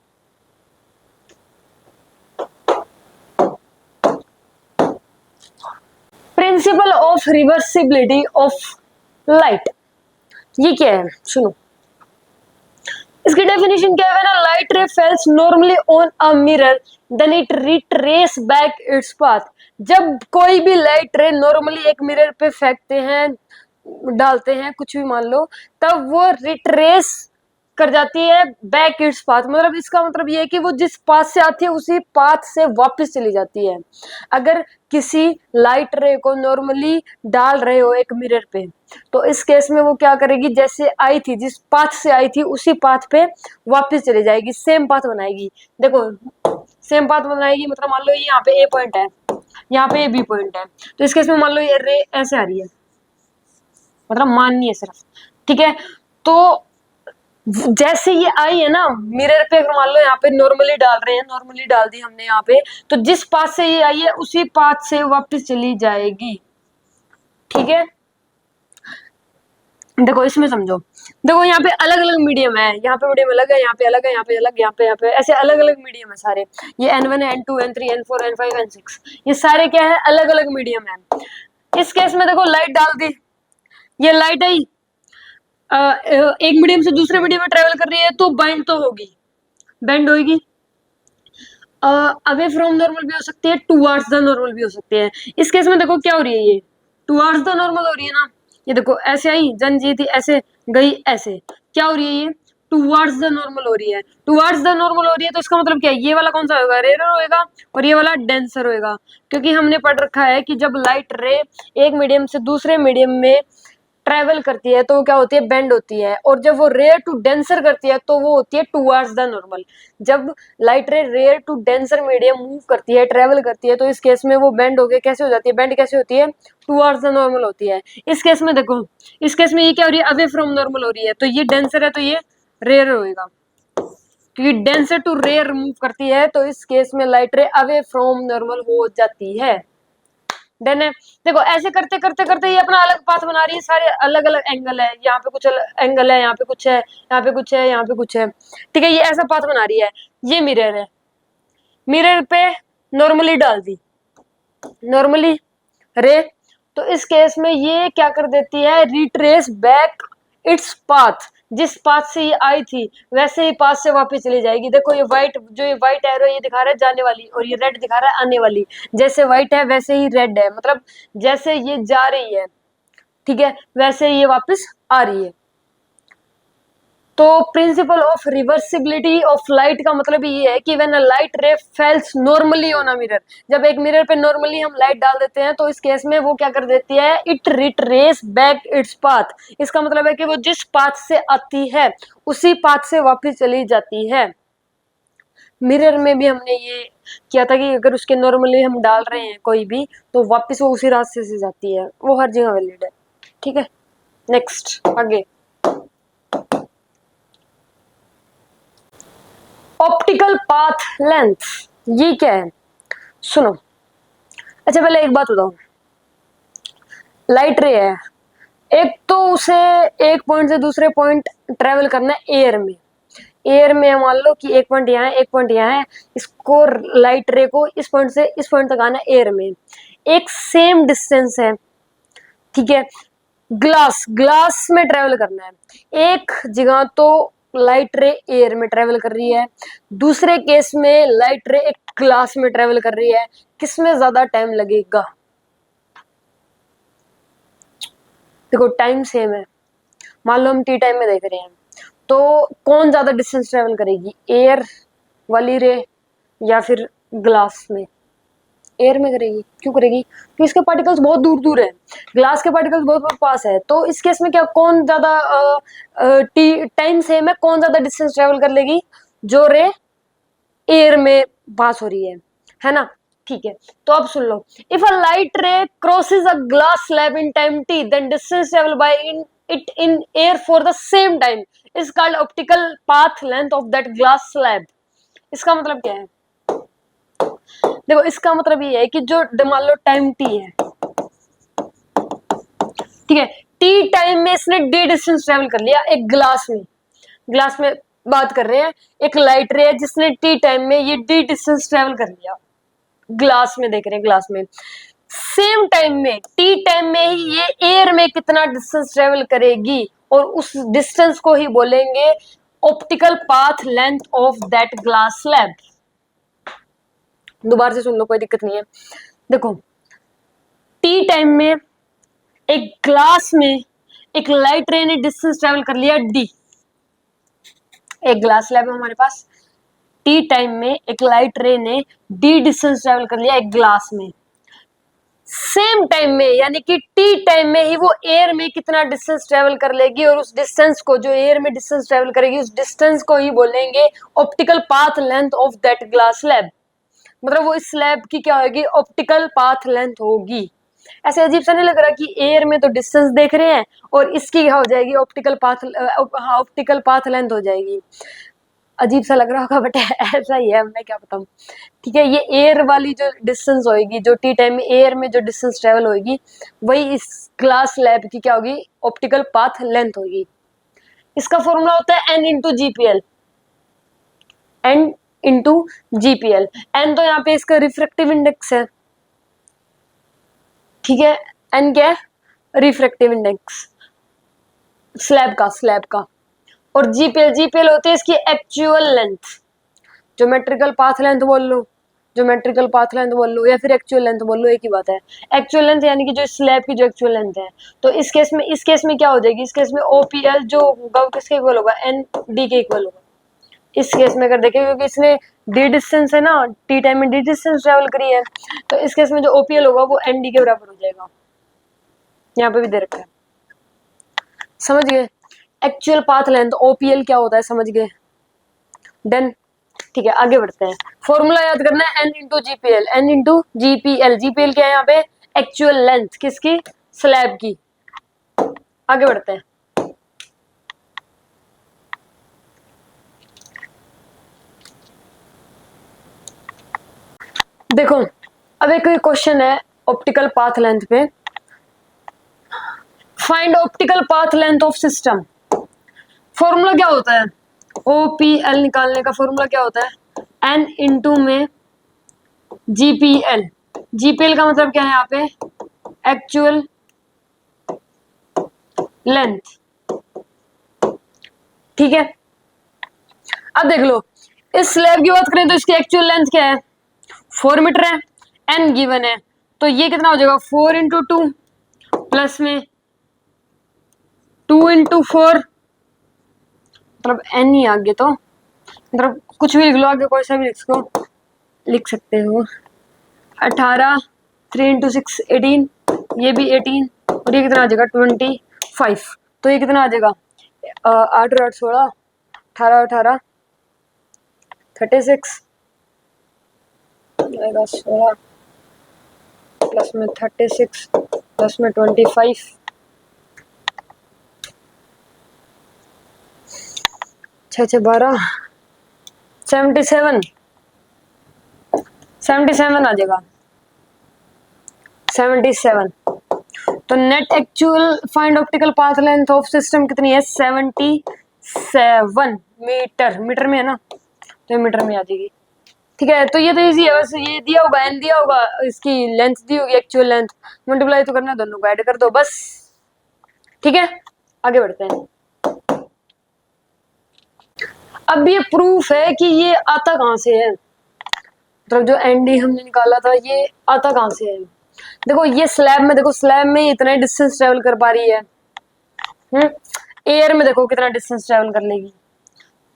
Principle of reversibility of light, ये क्या है सुनो, इसकी डेफिनेशन क्या है ना, light ray falls normally on a mirror then it retrace back its path. जब कोई भी लाइट रे नॉर्मली एक मिरर पे फेंकते हैं, डालते हैं, कुछ भी मान लो, तब वो रिट्रेस कर जाती है बैक इट्स पाथ। मतलब इसका मतलब ये है कि वो जिस पाथ से आती है उसी पाथ से वापस चली जाती है। अगर किसी लाइट रे को नॉर्मली डाल रहे हो एक मिरर पे, तो इस केस में वो क्या करेगी, जैसे आई थी, जिस पाथ से आई थी उसी पाथ पे वापस चली जाएगी, सेम पाथ बनाएगी। देखो सेम पाथ बनाएगी, मतलब मान लो ये यहाँ पे ए पॉइंट है, यहाँ पे ये बी पॉइंट है, तो इस केस में मान लो ये रे ऐसे आ रही है, मतलब माननी है सिर्फ, ठीक है। तो जैसे ये आई है ना मिरर पे, अगर मान लो यहाँ पे नॉर्मली डाल रहे हैं, नॉर्मली डाल दी हमने यहाँ पे, तो जिस पाथ से ये आई है उसी पाथ से वापस चली जाएगी, ठीक है। देखो इसमें समझो, देखो यहाँ पे अलग अलग मीडियम है, यहाँ पे मीडियम अलग है, यहाँ पे अलग है, यहाँ पे अलग, यहाँ पे ऐसे अलग अलग मीडियम है सारे। ये N1 है, N2 N3 N4 N5 N6, ये सारे क्या है, अलग अलग मीडियम है। इस केस में देखो लाइट डाल दी, ये लाइट आई एक मीडियम से दूसरे मीडियम में ट्रेवल कर रही है, तो बाइंड तो होगी, बेंड होगी। अवे फ्रॉम नॉर्मल भी हो सकती है, टुवर्ड्स द नॉर्मल भी हो सकती है। इस केस में देखो क्या हो रही है, ये टुवर्ड्स द नॉर्मल हो रही है ना। ये देखो ऐसे आई, जन जी थी ऐसे गई ऐसे, क्या हो रही है ये टुवर्ड्स द नॉर्मल हो रही है। टुवर्ड्स द नॉर्मल हो रही है तो इसका मतलब क्या है, ये वाला कौन सा होगा, रेयर होएगा और ये वाला डेंसर होएगा। क्योंकि हमने पढ़ रखा है कि जब लाइट रे एक मीडियम से दूसरे मीडियम में ट्रेवल करती है तो वो क्या होती है, बेंड होती है। और जब वो रेयर टू डेंसर करती है तो वो होती है टुवर्ड्स द नॉर्मल। जब light ray rare to denser medium move करती है, ट्रेवल करती है, तो इस केस में वो बेंड हो गए कैसे हो जाती है, बेंड कैसे होती है, टुवर्ड्स द नॉर्मल होती है। इस केस में देखो, इस केस में ये क्या हो रही है, अवे फ्रॉम नॉर्मल हो रही है, तो ये डेंसर है तो ये रेयर होएगा, क्योंकि डेंसर टू रेयर मूव करती है, तो इस केस में लाइट रे अवे फ्रॉम नॉर्मल हो जाती है। डन है। देखो ऐसे करते करते करते ये अपना अलग पाथ बना रही है, सारे अलग अलग एंगल है, यहाँ पे कुछ एंगल है, यहाँ पे कुछ है, यहाँ पे कुछ है, यहाँ पे कुछ है, ठीक है, ये ऐसा पाथ बना रही है। ये मिरर है, मिरर पे नॉर्मली डाल दी, नॉर्मली रे, तो इस केस में ये क्या कर देती है, रिट्रेस बैक इट्स पाथ, जिस पाथ से ये आई थी वैसे ही पाथ से वापस चली जाएगी। देखो ये व्हाइट, जो ये व्हाइट एरो ये दिखा रहा है जाने वाली, और ये रेड दिखा रहा है आने वाली। जैसे व्हाइट है वैसे ही रेड है, मतलब जैसे ये जा रही है, ठीक है, वैसे ही ये वापस आ रही है। तो principle of reversibility of light का मतलब ये है कि when a light ray falls normally on a mirror, जब एक मिरर पे नॉर्मली हम लाइट डाल देते हैं तो इस केस में वो क्या कर देती है, it retrace back its path. इसका मतलब है कि वो जिस पाथ से आती है उसी पाथ से वापस चली जाती है। मिरर में भी हमने ये किया था कि अगर उसके नॉर्मली हम डाल रहे हैं कोई भी, तो वापस वो उसी रास्ते से जाती है, वो हर जगह वैलिड है, ठीक है। नेक्स्ट आगे, ऑप्टिकल पाथ लेंथ, ये क्या है, सुनो। अच्छा पहले एक बात बताओ, लाइट रे है, एक तो उसे एक पॉइंट से दूसरे पॉइंट ट्रेवल करना है एयर में, एयर में मान लो कि एक पॉइंट यहाँ है, एक पॉइंट यहाँ है, इसको लाइट रे को इस पॉइंट से इस पॉइंट तक आना है एयर में, एक सेम डिस्टेंस है, ठीक है। ग्लास, ग्लास में ट्रेवल करना है, एक जगह तो लाइट रे एयर में ट्रेवल कर रही है, दूसरे केस में लाइट रे एक ग्लास में ट्रेवल कर रही है, किसमें ज्यादा टाइम लगेगा। देखो टाइम सेम है, मान लो हम टी टाइम में देख रहे हैं, तो कौन ज्यादा डिस्टेंस ट्रेवल करेगी, एयर वाली रे या फिर ग्लास में, एयर में करेगी। क्यों करेगी, क्योंकि इसके पार्टिकल्स बहुत दूर दूर है, ग्लास के पार्टिकल्स बहुत बहुत पास है। तो इस केस में क्या, कौन ज्यादा टाइम सेम है, कौन ज्यादा डिस्टेंस ट्रेवल कर लेगी, जो रे एयर में पास हो रही है ना, ठीक है। तो अब सुन लो, if a light ray crosses a glass slab in time T, then distance travel by it in air for the same time is called optical path length of that glass slab. इसका मतलब क्या है, देखो इसका मतलब ये है कि जो मान लो टाइम टी है, ठीक है, टी टाइम में इसने डी डिस्टेंस ट्रेवल कर लिया एक ग्लास में, ग्लास में बात कर रहे हैं, एक लाइट रे है जिसने टी टाइम में ये डी डिस्टेंस ट्रेवल कर लिया, ग्लास में देख रहे हैं, ग्लास में सेम टाइम में टी टाइम में ही ये एयर में कितना डिस्टेंस ट्रेवल करेगी, और उस डिस्टेंस को ही बोलेंगे optical path length of that glass slab. दोबारा से सुन लो, कोई दिक्कत नहीं है। देखो टी टाइम में एक ग्लास में एक लाइट रे ने डिस्टेंस ट्रेवल कर लिया डी, एक ग्लास स्लैब है हमारे पास, टी टाइम में एक लाइट रे ने डी डिस्टेंस ट्रेवल कर लिया एक ग्लास में, सेम टाइम में यानी कि टी टाइम में ही वो एयर में कितना डिस्टेंस ट्रेवल कर लेगी, और उस डिस्टेंस को, जो एयर में डिस्टेंस ट्रेवल करेगी, उस डिस्टेंस को ही बोलेंगे optical path length of that glass slab. मतलब वो इस स्लैब की क्या होगी, ऑप्टिकल पाथ लेंथ होगी। ऐसे अजीब सा नहीं लग रहा कि एयर में तो डिस्टेंस देख रहे हैं और इसकी क्या हो जाएगी, ऑप्टिकल पाथ, हाँ ऑप्टिकल पाथ लेंथ हो जाएगी। अजीब सा लग रहा होगा बट ऐसा ही है, मैं क्या बताऊं, ठीक है। ये एयर वाली जो डिस्टेंस होगी, जो टी टाइम में एयर में जो डिस्टेंस ट्रेवल होगी, वही इस ग्लास स्लैब की क्या होगी, ऑप्टिकल पाथ लेंथ होगी। इसका फॉर्मूला होता है N into GPL, N into GPL. N तो यहाँ पे इसका रिफ्रैक्टिव इंडेक्स है, ठीक है, एन क्या है, रिफ्रैक्टिव इंडेक्स स्लैब का, स्लैब का। और जीपीएल, जीपीएल होती है इसकी actual length, geometrical path length बोल लो, ज्योमेट्रिकल पाथ लेंथ बोल लो, या फिर एक्चुअल लेंथ बोल लो, एक ही बात है। एक्चुअल लेंथ यानी कि जो स्लैब की जो एक्चुअल लेंथ है। तो इस केस में क्या हो जाएगी, इस केस में ओपीएल जो होगा वो किसके इक्वल होगा, एन डी के इक्वल होगा इस केस में अगर देखें, क्योंकि इसने डी डिस्टेंस है ना, टी टाइम में डी डिस्टेंस ट्रेवल करी है, तो इस केस में जो ओपीएल होगा वो एन डी के बराबर हो जाएगा। यहाँ पे भी दे रखा है, समझ गए। एक्चुअल पाथ लेंथ ओपीएल क्या होता है, समझ गए, डन। ठीक है, आगे बढ़ते हैं। फॉर्मूला याद करना है N into GPL, N into GPL. GPL क्या है यहाँ पे, एक्चुअल लेंथ किसकी, स्लैब की। आगे बढ़ते हैं। देखो अब एक क्वेश्चन है ऑप्टिकल पाथ लेंथ पे, find optical path length of system. Formula क्या होता है, ओपीएल निकालने का फॉर्मूला क्या होता है, एन इंटू में जीपीएल। जीपीएल का मतलब क्या है यहाँ पे, एक्चुअल लेंथ, ठीक है। अब देख लो, इस स्लैब की बात करें तो इसकी एक्चुअल लेंथ क्या है, 4 मीटर है, एन गिवन है, तो ये कितना हो जाएगा 4 इंटू 2 प्लस में 2 इंटू 4, मतलब एन ही आगे, तो मतलब कुछ भी लिख लो आगे, कोई सा भी लिख सकते हो। 18, 3 इंटू 6 18, ये भी 18, और ये कितना आ जाएगा 25। तो ये कितना आ जाएगा 8 और 8 16, 18 18 36 आएगा 16 प्लस में 36 प्लस में 25, 6 6 12, 77 आ जाएगा 77। तो net actual find optical path length of system कितनी है, 77 मीटर। मीटर में है ना, तो ये मीटर में आ जाएगी। ठीक है, तो ये तो इजी है, बस ये दिया होगा एन दिया होगा, इसकी लेंथ दी होगी एक्चुअल लेंथ, मल्टीप्लाई तो करना, दोनों को ऐड कर दो बस। ठीक है, आगे बढ़ते हैं। अब ये प्रूफ है कि ये आता कहां से है, मतलब जो एन डी हमने निकाला था ये आता कहां से है। देखो ये स्लैब में, देखो स्लैब में इतना डिस्टेंस ट्रेवल कर पा रही है, एयर में देखो कितना डिस्टेंस ट्रेवल कर लेगी,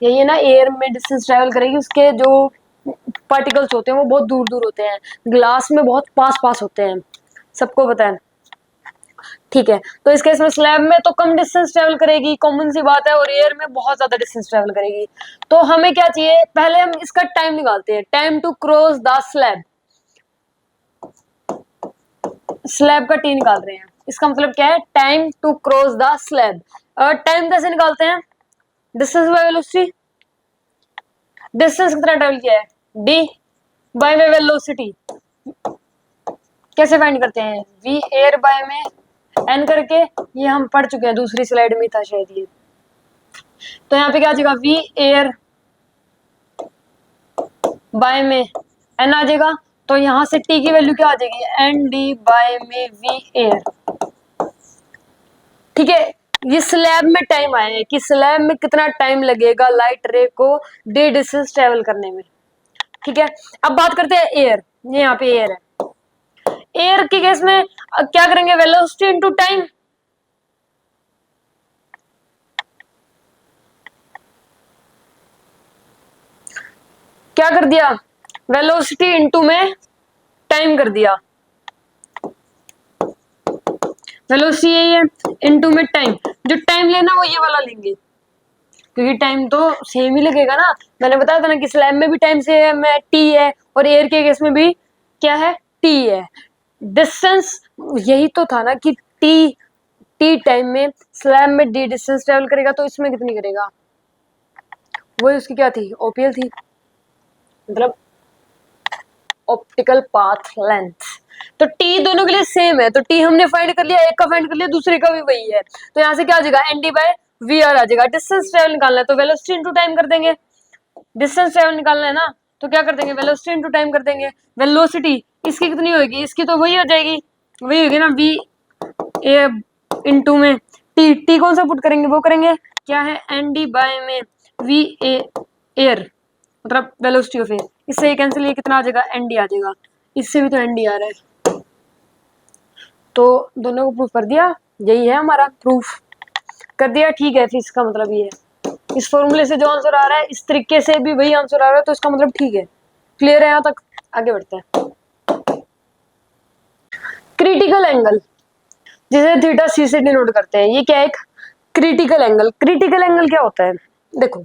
यही है ना, एयर में डिस्टेंस ट्रेवल करेगी, उसके जो पार्टिकल्स होते हैं वो बहुत दूर दूर होते हैं, ग्लास में बहुत पास पास होते हैं, सबको पता है। ठीक है, तो इस केस में स्लैब में तो कम डिस्टेंस ट्रेवल करेगी, कॉमन सी बात है, और एयर में बहुत ज्यादा डिस्टेंस ट्रेवल करेगी। तो हमें क्या चाहिए, पहले हम इसका टाइम निकालते हैं, time to cross the slab. Slab का टी निकाल रहे हैं, इसका मतलब क्या है, time to cross the slab. और टाइम कैसे निकालते हैं, डिस्टेंस बाय वेलोसिटी। डिस्टेंस कितना ट्रेवल किया है, डी बाय में वेलोसिटी। कैसे फाइंड करते हैं, वी एयर बाय में एन करके, ये हम पढ़ चुके हैं, दूसरी स्लाइड में था शायद ये। तो यहाँ पे क्या आ जाएगा, वी एयर बाय में एन आ जाएगा, तो यहाँ से टी की वैल्यू क्या आ जाएगी, एन डी बाय में वी एयर। ठीक है, ये स्लैब में टाइम आया है कि स्लैब में कितना टाइम लगेगा लाइट रे को डी डिस्टेंस ट्रेवल करने में। ठीक है, अब बात करते हैं एयर, ये यहाँ पे एयर है। एयर के केस में क्या करेंगे, वेलोसिटी इनटू टाइम। क्या कर दिया, वेलोसिटी इनटू में टाइम कर दिया, वेलोसिटी यही है, इनटू में टाइम। जो टाइम लेना वो ये वाला लेंगे, क्योंकि टाइम तो सेम ही लगेगा ना। मैंने बताया था ना कि स्लैब में भी टाइम से में टी है, और एयर के केस में भी क्या है, टी है। डिस्टेंस यही तो था ना कि टी टाइम में स्लैब में डी डिस्टेंस ट्रेवल करेगा, तो इसमें कितनी करेगा, वही उसकी क्या थी, ओपीएल थी, मतलब ऑप्टिकल पाथ लेंथ। तो टी दोनों के लिए सेम है, तो टी हमने फाइंड कर लिया, एक का फाइंड कर लिया, दूसरे का भी वही है। तो यहाँ से क्या आ जाएगा, N D by V R आ जाएगा। डिस्टेंस ट्रेवल निकालना है तो वेलोसिटी इनटू टाइम कर देंगे, डिस्टेंस ट्रेवल निकालना है ना, तो क्या कर देंगे, वेलोसिटी इनटू टाइम कर देंगे। वेलोसिटी इसकी कितनी होगी, इसकी तो वही हो जाएगी, वही होगी ना, वी ए इनटू में टी कौन सा पुट करेंगे, वो करेंगे क्या है, एन डी बाय में वी ए एयर, मतलब वेलोसिटी ऑफ एयर, इससे ये कैंसिल, ये कितना आ जाएगा, एनडी आ जाएगा, इससे भी तो एनडी आ रहा है। तो दोनों को प्रूफ कर दिया, यही है हमारा प्रूफ, कर दिया, ठीक है। फिर इसका मतलब ये है, इस फॉर्मूले से जो आंसर आ रहा है इस तरीके से भी वही आंसर आ रहा है, तो इसका मतलब ठीक है। क्लियर है यहाँ तक? आगे बढ़ते हैं। क्रिटिकल एंगल, जिसे थीटा सी से डिनोट करते हैं, ये क्या है, एक क्रिटिकल एंगल। क्रिटिकल एंगल क्या होता है, देखो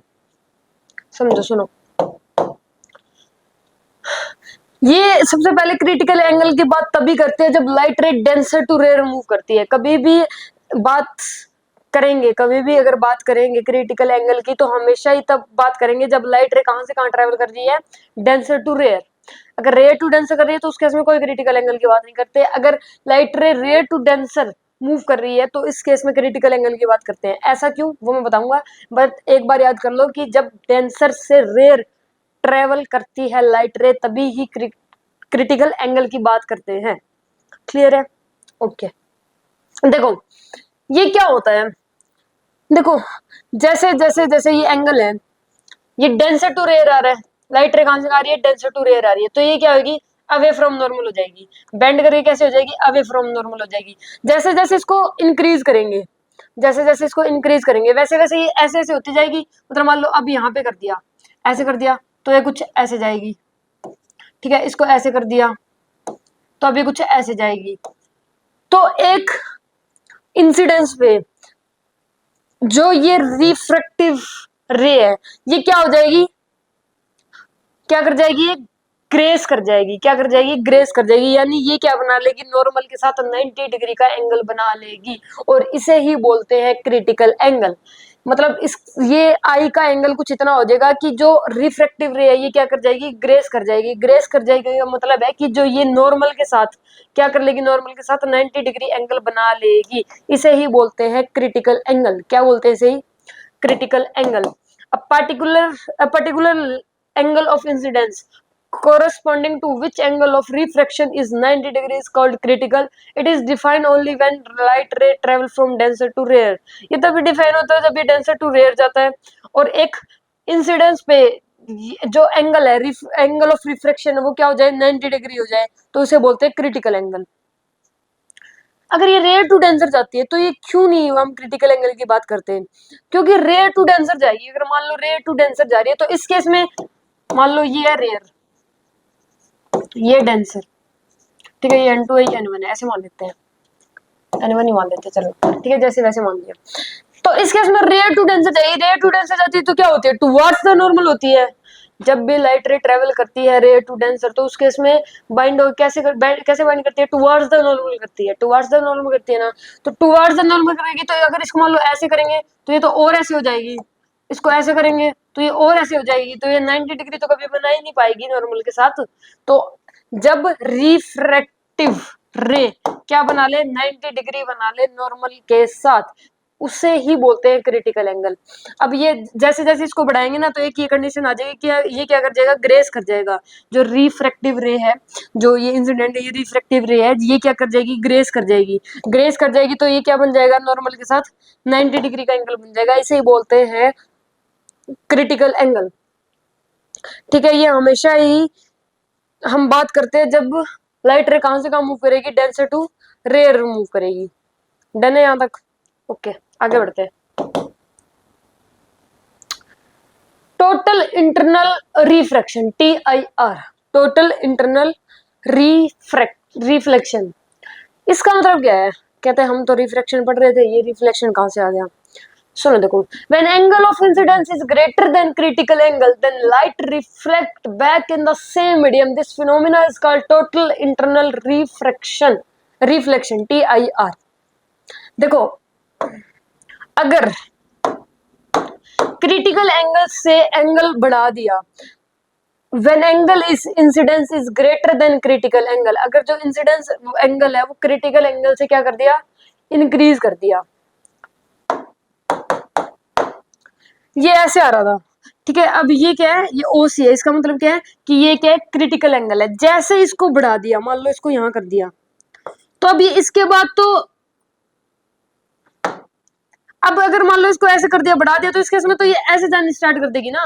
समझो, सुनो। ये सबसे पहले क्रिटिकल एंगल की बात तभी करते हैं जब लाइट रे डेंसर टू रेयर मूव करती है। कभी भी बात करेंगे, कभी भी अगर बात करेंगे क्रिटिकल एंगल की, तो हमेशा ही तब बात करेंगे जब लाइट रे कहां से कहां ट्रेवल कर रही है, डेंसर टू रेयर। अगर रेयर टू डेंसर कर रही है तो उस केस में कोई क्रिटिकल एंगल की बात नहीं करते। अगर light ray rare to denser move कर रही है तो इस केस में क्रिटिकल एंगल की बात करते हैं। ऐसा क्यों, वो मैं बताऊंगा, बट एक बार याद कर लो कि जब डेंसर से रेयर ट्रेवल करती है लाइट रे, तभी ही क्रिटिकल एंगल की बात करते हैं। क्लियर है? ओके। देखो ये क्या होता है, देखो जैसे जैसे जैसे ये एंगल है, ये डेंसर टू रेयर आ रहा है, लाइट रे कहां से आ रही है, डेंसर टू रेयर आ रही है, तो ये क्या होगी, अवे फ्रॉम नॉर्मल हो जाएगी। बेंड करके कैसे हो जाएगी, अवे फ्रॉम नॉर्मल हो जाएगी। जैसे जैसे इसको इंक्रीज करेंगे, जैसे जैसे इसको इंक्रीज करेंगे, वैसे वैसे ये ऐसे ऐसे होती जाएगी। मतलब मान लो अब यहाँ पे कर दिया, ऐसे कर दिया, तो ये कुछ ऐसे जाएगी, ठीक है। इसको ऐसे कर दिया तो अभी कुछ ऐसे जाएगी। तो एक इंसिडेंस पे जो ये रिफ्रैक्टिव रे है, ये क्या हो जाएगी, क्या कर जाएगी, ग्रेस कर जाएगी। क्या कर जाएगी, ग्रेस कर जाएगी, यानी ये क्या बना लेगी, नॉर्मल के साथ 90 डिग्री का एंगल बना लेगी, और इसे ही बोलते हैं क्रिटिकल एंगल। मतलब इस ये आई का एंगल कुछ इतना हो जाएगा कि जो रिफ्रैक्टिव रे है ये क्या कर जाएगी, ग्रेस कर जाएगी। ग्रेस कर जाएगी का मतलब है कि जो ये नॉर्मल के साथ क्या कर लेगी, नॉर्मल के साथ 90 डिग्री एंगल बना लेगी। इसे ही बोलते हैं क्रिटिकल एंगल। क्या बोलते हैं इसे ही, critical angle. a particular angle of incidence corresponding to which angle of refraction is 90 degrees called critical. It is defined only when light ray travel from denser to rare. ये तभी define होता है जब ये डेंसर टू रेयर जाता है, और एक इंसिडेंस पे जो एंगल है, एंगल ऑफ रिफ्रैक्शन है, वो क्या हो जाए, 90 डिग्री हो जाए, तो उसे बोलते हैं क्रिटिकल एंगल। अगर ये रेयर टू डेंसर जाती है तो ये क्यों नहीं हम क्रिटिकल एंगल की बात करते हैं, क्योंकि रेयर टू डेंसर जाएगी। अगर मान लो रेयर टू डेंसर जा रही है तो इस केस में मान लो ये है रेयर, ये डेंसर, ठीक है, ये N2 है, ये N1 है, ऐसे मान लेते हैं, N1 ही मान लेते हैं, चलो ठीक है, जैसे वैसे मान लिया। तो इस केस में रेयर टू डेंसर जाएगी, रेयर टू डेंसर जाती है तो क्या होती है, टुवर्ड्स द नॉर्मल होती है। जब भी लाइट रे ट्रेवल करती है रेयर टू डेंसर, तो उस केस में बाइंड कैसे बाइंड करती है, टुवर्ड्स द नॉर्मल करती है, टुवर्ड्स द नॉर्मल करती है ना। तो टुवर्ड्स द नॉर्मल करेगी, तो अगर इसको मान लो ऐसे करेंगे तो ये तो और ऐसे हो जाएगी, इसको ऐसे करेंगे तो ये और ऐसे हो जाएगी, तो ये 90 डिग्री तो कभी बना ही नहीं पाएगी नॉर्मल के साथ। तो जब रिफ्रैक्टिव रे क्या बना ले, 90 डिग्री बना ले नॉर्मल के साथ, उसे ही बोलते हैं क्रिटिकल एंगल। अब ये जैसे जैसे इसको बढ़ाएंगे ना, तो एक ये कंडीशन आ जाएगी कि ये क्या कर जाएगा, ग्रेस कर जाएगा। जो रिफ्रैक्टिव रे है, जो ये इंसिडेंट है, ये रिफ्रैक्टिव रे है, ये क्या कर जाएगी, ग्रेस कर जाएगी। ग्रेस कर जाएगी तो ये क्या बन जाएगा, नॉर्मल के साथ 90 डिग्री का एंगल बन जाएगा। इसे ही बोलते हैं क्रिटिकल एंगल। ठीक है, ये हमेशा ही हम बात करते हैं जब लाइट रे कहां से कहां मूव करेगी, डेंसर टू रेयर मूव करेगी। डन है यहां तक? ओके, आगे बढ़ते हैं। Total internal refraction, TIR, total internal reflection, इसका मतलब क्या है, कहते हैं हम तो रिफ्रैक्शन पढ़ रहे थे, ये रिफ्लेक्शन कहां से आ गया। सुनो देखो, when angle of incidence is greater than critical angle, then light reflect back in the same medium. This phenomena is called total internal reflection, TIR। देखो, अगर क्रिटिकल एंगल से एंगल बढ़ा दिया, when angle is incidence is greater than critical angle, अगर जो incidence angle है वो critical angle से क्या कर दिया, इंक्रीज कर दिया। ये ऐसे आ रहा था, ठीक है। अब ये क्या है, ये OC है, इसका मतलब क्या है कि ये क्या है, क्रिटिकल एंगल है। जैसे इसको बढ़ा दिया, मान लो इसको यहां कर दिया, तो अब ये इसके बाद तो अब अगर मान लो इसको ऐसे कर दिया, बढ़ा दिया, तो इस केस में तो ये ऐसे जानी स्टार्ट कर देगी ना।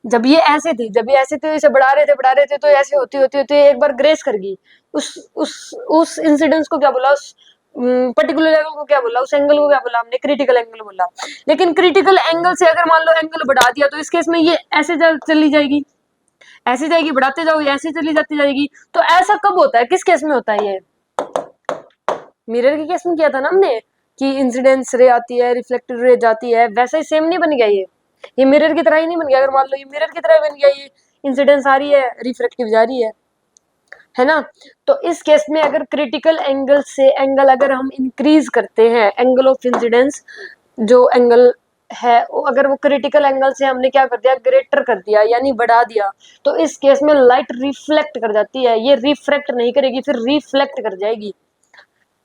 जब ये ऐसे थी, जब ये ऐसे थे, इसे बढ़ा रहे थे तो ऐसे होती होती होती एक बार ग्रेस कर गई। उस इंसिडेंस को क्या बोला, उस पर्टिकुलर एंगल को क्या बोला, उस एंगल को क्या बोला हमने, क्रिटिकल एंगल बोला। लेकिन क्रिटिकल एंगल से अगर मान लो एंगल बढ़ा दिया तो इस केस में ये ऐसे चली जाएगी, ऐसे जाएगी, बढ़ाते जाओ ऐसे चली जाती जाएगी। तो ऐसा कब होता है, किस केस में होता है ये, मिरर के केस में किया था ना हमने कि इंसिडेंस रे आती है, रिफ्लेक्टेड रे जाती है, वैसा ही सेम नहीं बन गया ये मिरर की तरह ही नहीं बन गया। अगर मान लो ये मिरर की तरह बन गया, ये इंसिडेंस आ रही है, रिफ्लेक्टिव जा रही है ना। तो इस केस में अगर क्रिटिकल एंगल से एंगल अगर हम इंक्रीज करते हैं, एंगल ऑफ इंसिडेंस जो एंगल है अगर वो क्रिटिकल एंगल से हमने क्या कर दिया, ग्रेटर कर दिया यानी बढ़ा दिया, तो इस केस में लाइट रिफ्लेक्ट कर जाती है, ये रिफ्रैक्ट नहीं करेगी, फिर रिफ्लेक्ट कर जाएगी।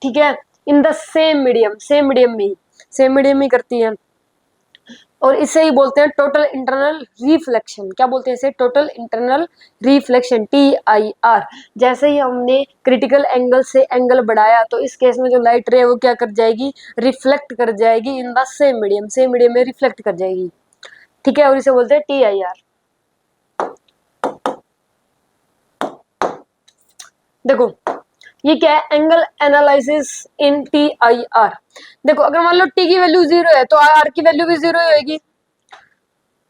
ठीक है, in the same medium, same medium में करती है। और इसे ही बोलते हैं टोटल इंटरनल रिफ्लेक्शन। क्या बोलते हैं इसे, टोटल इंटरनल रिफ्लेक्शन, TIR। जैसे ही हमने क्रिटिकल एंगल से एंगल बढ़ाया तो इस केस में जो लाइट रे वो क्या कर जाएगी, रिफ्लेक्ट कर जाएगी इन द सेम मीडियम में रिफ्लेक्ट कर जाएगी। ठीक है, और इसे बोलते हैं TIR। देखो ये क्या है, एंगल एनालिसिस इन TIR। देखो अगर मान लो T की वैल्यू 0 है तो R की वैल्यू भी 0 ही होगी,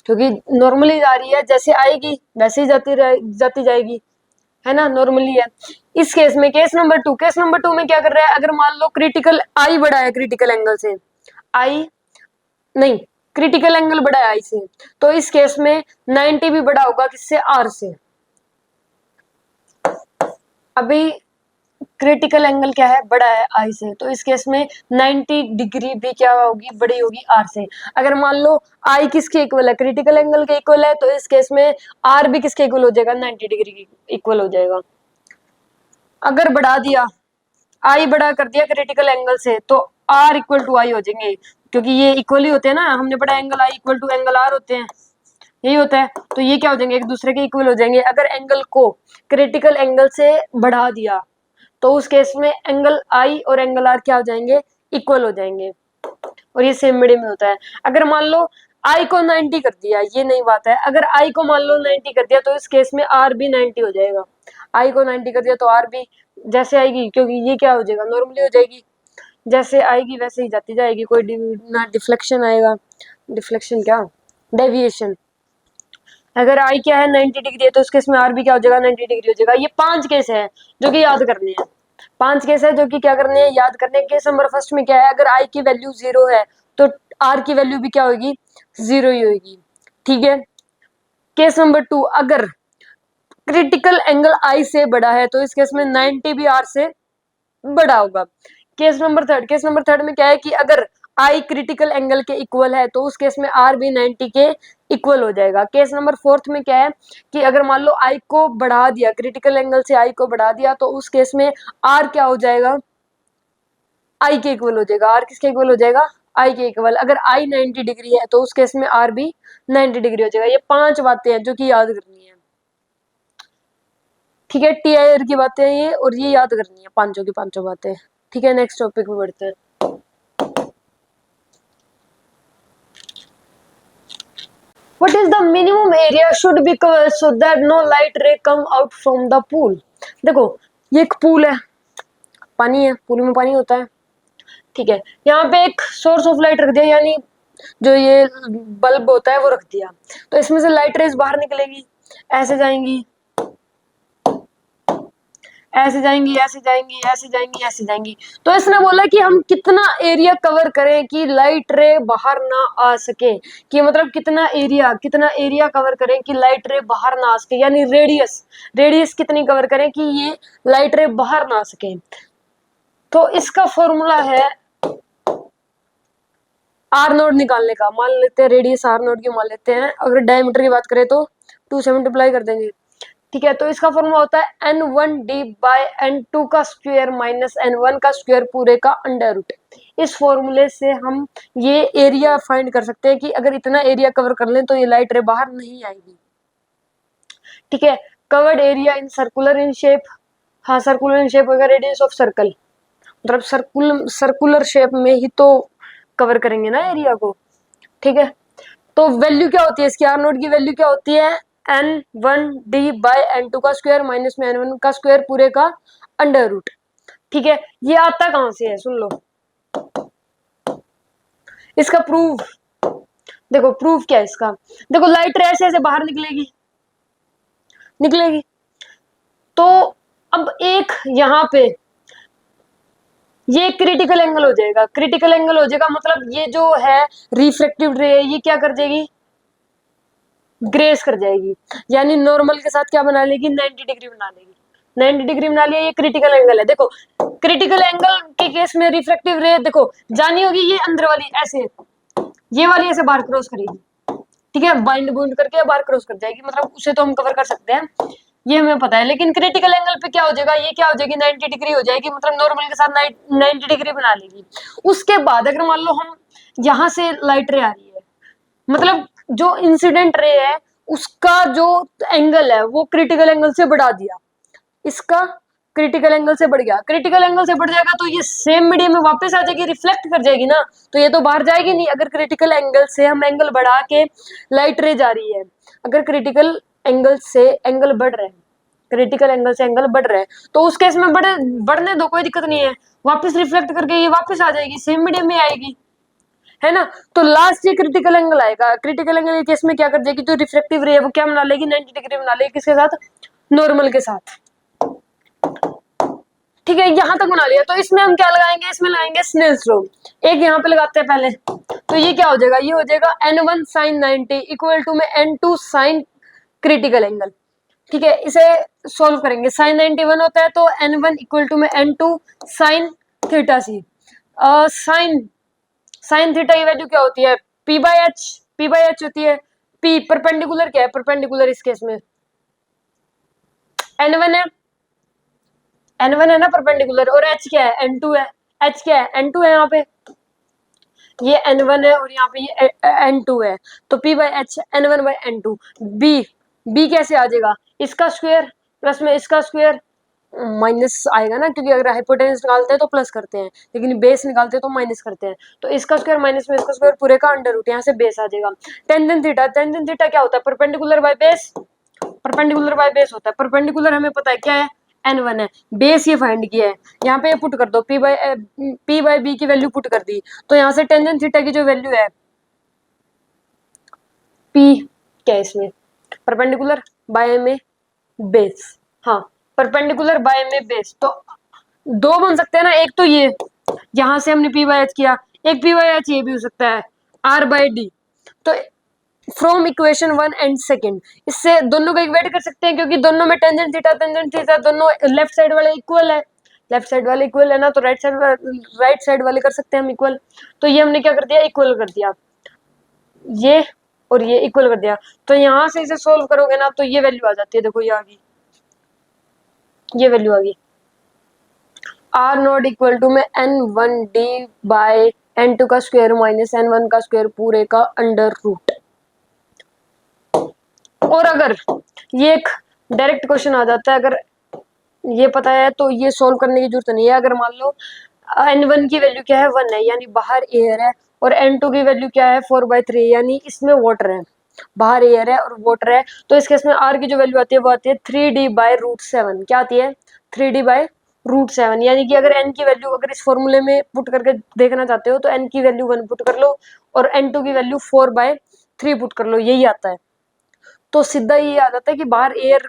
क्योंकि नॉर्मली जा रही है, जैसे आएगी वैसे ही जाती जाएगी, है ना, नॉर्मली है। इस केस में केस नंबर टू में क्या कर रहा है, अगर मान लो क्रिटिकल आई बढ़ा है, क्रिटिकल एंगल से आई नहीं, क्रिटिकल एंगल बढ़ा है आई से, तो इस केस में 90 भी बढ़ा होगा किससे, आर से। अभी क्रिटिकल एंगल क्या है, बड़ा है आई से, तो इस केस में 90 डिग्री भी क्या होगी, बड़ी होगी आर से। अगर मान लो आई किसके इक्वल है, क्रिटिकल एंगल के इक्वल है, तो इस केस में आर भी किसके इक्वल हो जाएगा, 90 डिग्री की इक्वल हो जाएगा। अगर बढ़ा दिया, आई बड़ा कर दिया क्रिटिकल एंगल से, तो आर इक्वल टू आई हो जाएंगे, क्योंकि ये इक्वल ही होते हैं ना, हमने पढ़ा angle I equal to angle R होते हैं, यही होता है। तो ये क्या हो जाएंगे, एक दूसरे के इक्वल हो जाएंगे। अगर एंगल को क्रिटिकल एंगल से बढ़ा दिया तो उस केस में एंगल आई और एंगल आर क्या हो जाएंगे, इक्वल हो जाएंगे, और ये सेम मीडियम में होता है। अगर मान लो आई को 90 कर दिया, ये नहीं बात है, अगर आई को मान लो 90 कर दिया तो इस केस में आर भी 90 हो जाएगा। आई को 90 कर दिया तो आर भी जैसे आएगी, क्योंकि ये क्या हो जाएगा, नॉर्मली हो जाएगी, जैसे आएगी वैसे ही जाती जाएगी, कोई ना डिफ्लेक्शन आएगा, डिफ्लेक्शन क्या, डेविएशन। अगर आई क्या है 90 डिग्री है तो उस केस में आर भी क्या हो जाएगा, 90 डिग्री हो जाएगा। ये 5 केस है जो कि याद करने हैं, 5 केस है जो कि क्या करने हैं, याद करने हैं। केस नंबर फर्स्ट में क्या है, अगर आई की वैल्यू 0 है तो आर की वैल्यू भी क्या होगी, 0 ही होगी। ठीक है, केस नंबर 2, अगर क्रिटिकल एंगल आई से बड़ा है तो इस केस में 90 भी आर से बड़ा होगा। केस नंबर थर्ड में क्या है कि अगर आई क्रिटिकल एंगल के इक्वल है तो उस केस में आर भी 90 के इक्वल हो जाएगा। केस नंबर फोर्थ में क्या है कि अगर मान लो आई को बढ़ा दिया, क्रिटिकल एंगल से आई को बढ़ा दिया, तो उस केस में आर क्या हो जाएगा, आई के इक्वल हो जाएगा। आर किसके इक्वल हो जाएगा, आई के इक्वल। अगर आई 90 डिग्री है तो उस केस में आर भी 90 डिग्री हो जाएगा। ये 5 बातें हैं जो कि याद करनी है। ठीक है, TIR की बातें हैं ये, और ये याद करनी है, पांचों की पांचों बातें। ठीक है, नेक्स्ट टॉपिक पे बढ़ते हैं। What is the minimum area should be covered so that no light ray come out from the pool? देखो ये एक पूल है, पानी है, पूल में पानी होता है। ठीक है, यहाँ पे एक सोर्स ऑफ लाइट रख दिया, यानी जो ये बल्ब होता है वो रख दिया, तो इसमें से लाइट रेज बाहर निकलेगी, ऐसे जाएंगी, ऐसे जाएंगी, ऐसे जाएंगी, ऐसे जाएंगी, ऐसे जाएंगी। तो इसने बोला कि हम कितना एरिया कवर करें कि लाइट रे बाहर ना आ सके, कि मतलब कितना एरिया कवर करें कि लाइट रे बाहर ना आ सके, यानी रेडियस कितनी कवर करें कि ये लाइट रे बाहर ना आ सके। तो इसका फॉर्मूला है आर नोड निकालने का। मान लेते हैं रेडियस आर नोड की मान लेते हैं, अगर डायमीटर की बात करें तो 2 से मल्टीप्लाई कर देंगे। ठीक है, तो इसका फॉर्मूला होता है n1d बाय n2 का स्क्वायर माइनस n1 का स्क्वायर पूरे का अंडर रूट। इस फॉर्मूले से हम ये एरिया फाइंड कर सकते हैं कि अगर इतना एरिया कवर कर लें तो ये लाइट रे बाहर नहीं आएगी। ठीक है, covered area in circular in shape, हाँ सर्कुलर इन शेप होगा, रेडियस ऑफ सर्कल, मतलब सर्कुलर शेप में ही तो कवर करेंगे ना एरिया को। ठीक है, तो वैल्यू क्या होती है इसकी, आर नोट की वैल्यू क्या होती है, n1d बाय n2 का स्क्वायर माइनस में n1 का स्क्वायर पूरे का अंडर रूट। ठीक है, ये आता कहां से है, सुन लो इसका प्रूफ। देखो प्रूफ क्या है इसका, देखो लाइट रे ऐसे ऐसे बाहर निकलेगी, तो अब एक यहाँ पे ये क्रिटिकल एंगल हो जाएगा, क्रिटिकल एंगल हो जाएगा मतलब ये जो है रिफ्रैक्टिव रे ये क्या कर जाएगी, ग्रेस कर जाएगी, यानी नॉर्मल के साथ क्या बना लेगी, 90 डिग्री बना लेगी। 90 डिग्री बना लिया, ये क्रिटिकल एंगल है। देखो क्रिटिकल एंगल के केस में रिफ्रैक्टिव रे देखो जानी होगी, ये अंदर वाली ऐसे, ये वाली ऐसे बाहर क्रॉस करेगी, ठीक है, बाइंड बूंड करके बाहर क्रॉस कर जाएगी, मतलब उसे तो हम कवर कर सकते हैं, ये हमें पता है। लेकिन क्रिटिकल एंगल पे क्या हो जाएगा, ये क्या हो जाएगी, 90 डिग्री हो जाएगी, मतलब नॉर्मल के साथ 90 डिग्री बना लेगी। उसके बाद अगर मान लो हम यहाँ से लाइट रे आ रही है, मतलब जो इंसिडेंट रे है उसका जो एंगल है वो क्रिटिकल एंगल से बढ़ा दिया, इसका क्रिटिकल एंगल से बढ़ गया, क्रिटिकल एंगल से बढ़ जाएगा तो ये सेम मीडियम में वापस आ जाएगी, रिफ्लेक्ट कर जाएगी ना, तो ये तो बाहर जाएगी नहीं। अगर क्रिटिकल एंगल से हम एंगल बढ़ा के लाइट रे जा रही है, अगर क्रिटिकल एंगल से एंगल बढ़ रहे हैं, क्रिटिकल एंगल से एंगल बढ़ रहे हैं, तो उस केस में बढ़ने दो, कोई दिक्कत नहीं है, वापस रिफ्लेक्ट करके ये वापस आ जाएगी, सेम मीडियम में आएगी, है ना। तो लास्ट ये क्रिटिकल एंगल आएगा, क्रिटिकल एंगल के केस में क्या कर जाएगी, जो रिफ्लेक्टिव रे है वो क्या बना लेगी, 90 डिग्री बना लेगी, किसके साथ, नॉर्मल के साथ। ठीक है, यहां तक बना लिया, तो इसमें हम क्या लगाएंगे, इसमें लगाएंगे स्नेल्स लॉ। एक यहाँ पे लगाते हैं पहले, तो ये क्या हो जाएगा, ये हो जाएगा n1 sin 90 इक्वल टू में n2 sin क्रिटिकल एंगल। ठीक है, इसे सॉल्व करेंगे, sin 91 होता है तो n1 इक्वल टू में n2 sin थीटा सी। साइन थीटा की वैल्यू क्या होती है, p बाय एच होती है। p परपेंडिकुलर क्या है, परपेंडिकुलर इस केस में n1 है, n1 है ना परपेंडिकुलर, और h क्या है, n2 है, h क्या है, n2 है, यहाँ पे ये n1 है और यहाँ पे ये n2 है, तो p by H n1 by n2। b कैसे आ जाएगा, इसका स्क्वायर प्लस में इसका स्क्वायर, माइनस आएगा ना, क्योंकि अगर हाइपोटेनस निकालते हैं तो प्लस करते हैं, लेकिन बेस निकालते हैं तो माइनस करते हैं, तो इसका स्क्वायर माइनस में इसका स्क्वायर पूरे का अंडर रूट, यहाँ से बेस आ जाएगा। टेंजेंट थीटा क्या होता है, perpendicular by base, perpendicular by base होता है, परपेंडिकुलर हमें पता है क्या है, n1 है, बेस ये फाइंड किया है, यहाँ पे पुट कर दो, p बाय b की वैल्यू पुट कर दी, तो यहाँ से टेंजेंट थीटा की जो वैल्यू है, p क्या है इसमें, परपेंडिकुलर बाय में बेस, हाँ परपेंडिकुलर बाय में बेस, तो दो बन सकते हैं ना, एक तो ये यहां से हमने p बाय एच किया, एक p बाय एच ये भी हो सकता है, r बाय डी। तो फ्रॉम इक्वेशन 1 एंड सेकंड, इससे दोनों को इक्वेट कर सकते हैं, क्योंकि दोनों में टेंजेंट थीटा दोनों लेफ्ट साइड वाले इक्वल है, लेफ्ट साइड वाले इक्वल है ना, तो राइट साइड वाले कर सकते हैं हम इक्वल। तो ये हमने क्या कर दिया, इक्वल कर दिया, ये और ये इक्वल कर दिया, तो यहां से इसे सोल्व करोगे ना तो ये वैल्यू आ जाती है, देखो ये आ गई, ये वैल्यू आ गई, आर नॉट इक्वल टू में n1d बाय n2 का स्क्वायर माइनस n1 का स्क्वायर पूरे का अंडर रूट। और अगर ये एक डायरेक्ट क्वेश्चन आ जाता है, अगर ये पता है तो ये सोल्व करने की जरूरत नहीं है। अगर मान लो n1 की वैल्यू क्या है, 1 है, यानी बाहर एयर है, और n2 की वैल्यू क्या है, 4/3, यानी इसमें वाटर है, बाहर एयर है और वाटर है, तो इस केस में r की जो वैल्यू आती है वो आती है 3d बाय रूट 7। क्या आती है, 3d बाय रूट 7, यानी कि अगर n की वैल्यू अगर इस फॉर्मूले में पुट करके देखना चाहते हो तो n की वैल्यू 1 पुट कर लो और n2 की वैल्यू 4/3 पुट कर लो, यही आता है। तो सीधा ये आ जाता है कि बाहर एयर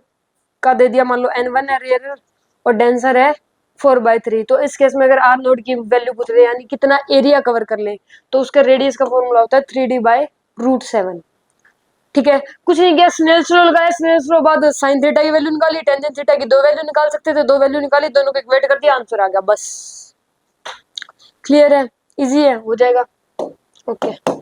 का दे दिया, मान लो n1 है एयर और डेंसर है 4/3, तो इस केस में अगर r नोड की वैल्यू पूछ रहे यानी कितना एरिया कवर कर ले, तो उसका रेडियस का फॉर्मूला होता है 3d बाय रूट 7। ठीक है, कुछ नहीं किया, स्नेल्स लॉ लगाया, स्नेल्स लॉ बाद साइन थीटा की वैल्यू निकाली, टेंजेंट थीटा की दो वैल्यू निकाल सकते थे, दो वैल्यू निकाली, दोनों को इक्वेट कर दिया, आंसर आ गया, बस क्लियर है, इजी है, हो जाएगा। ओके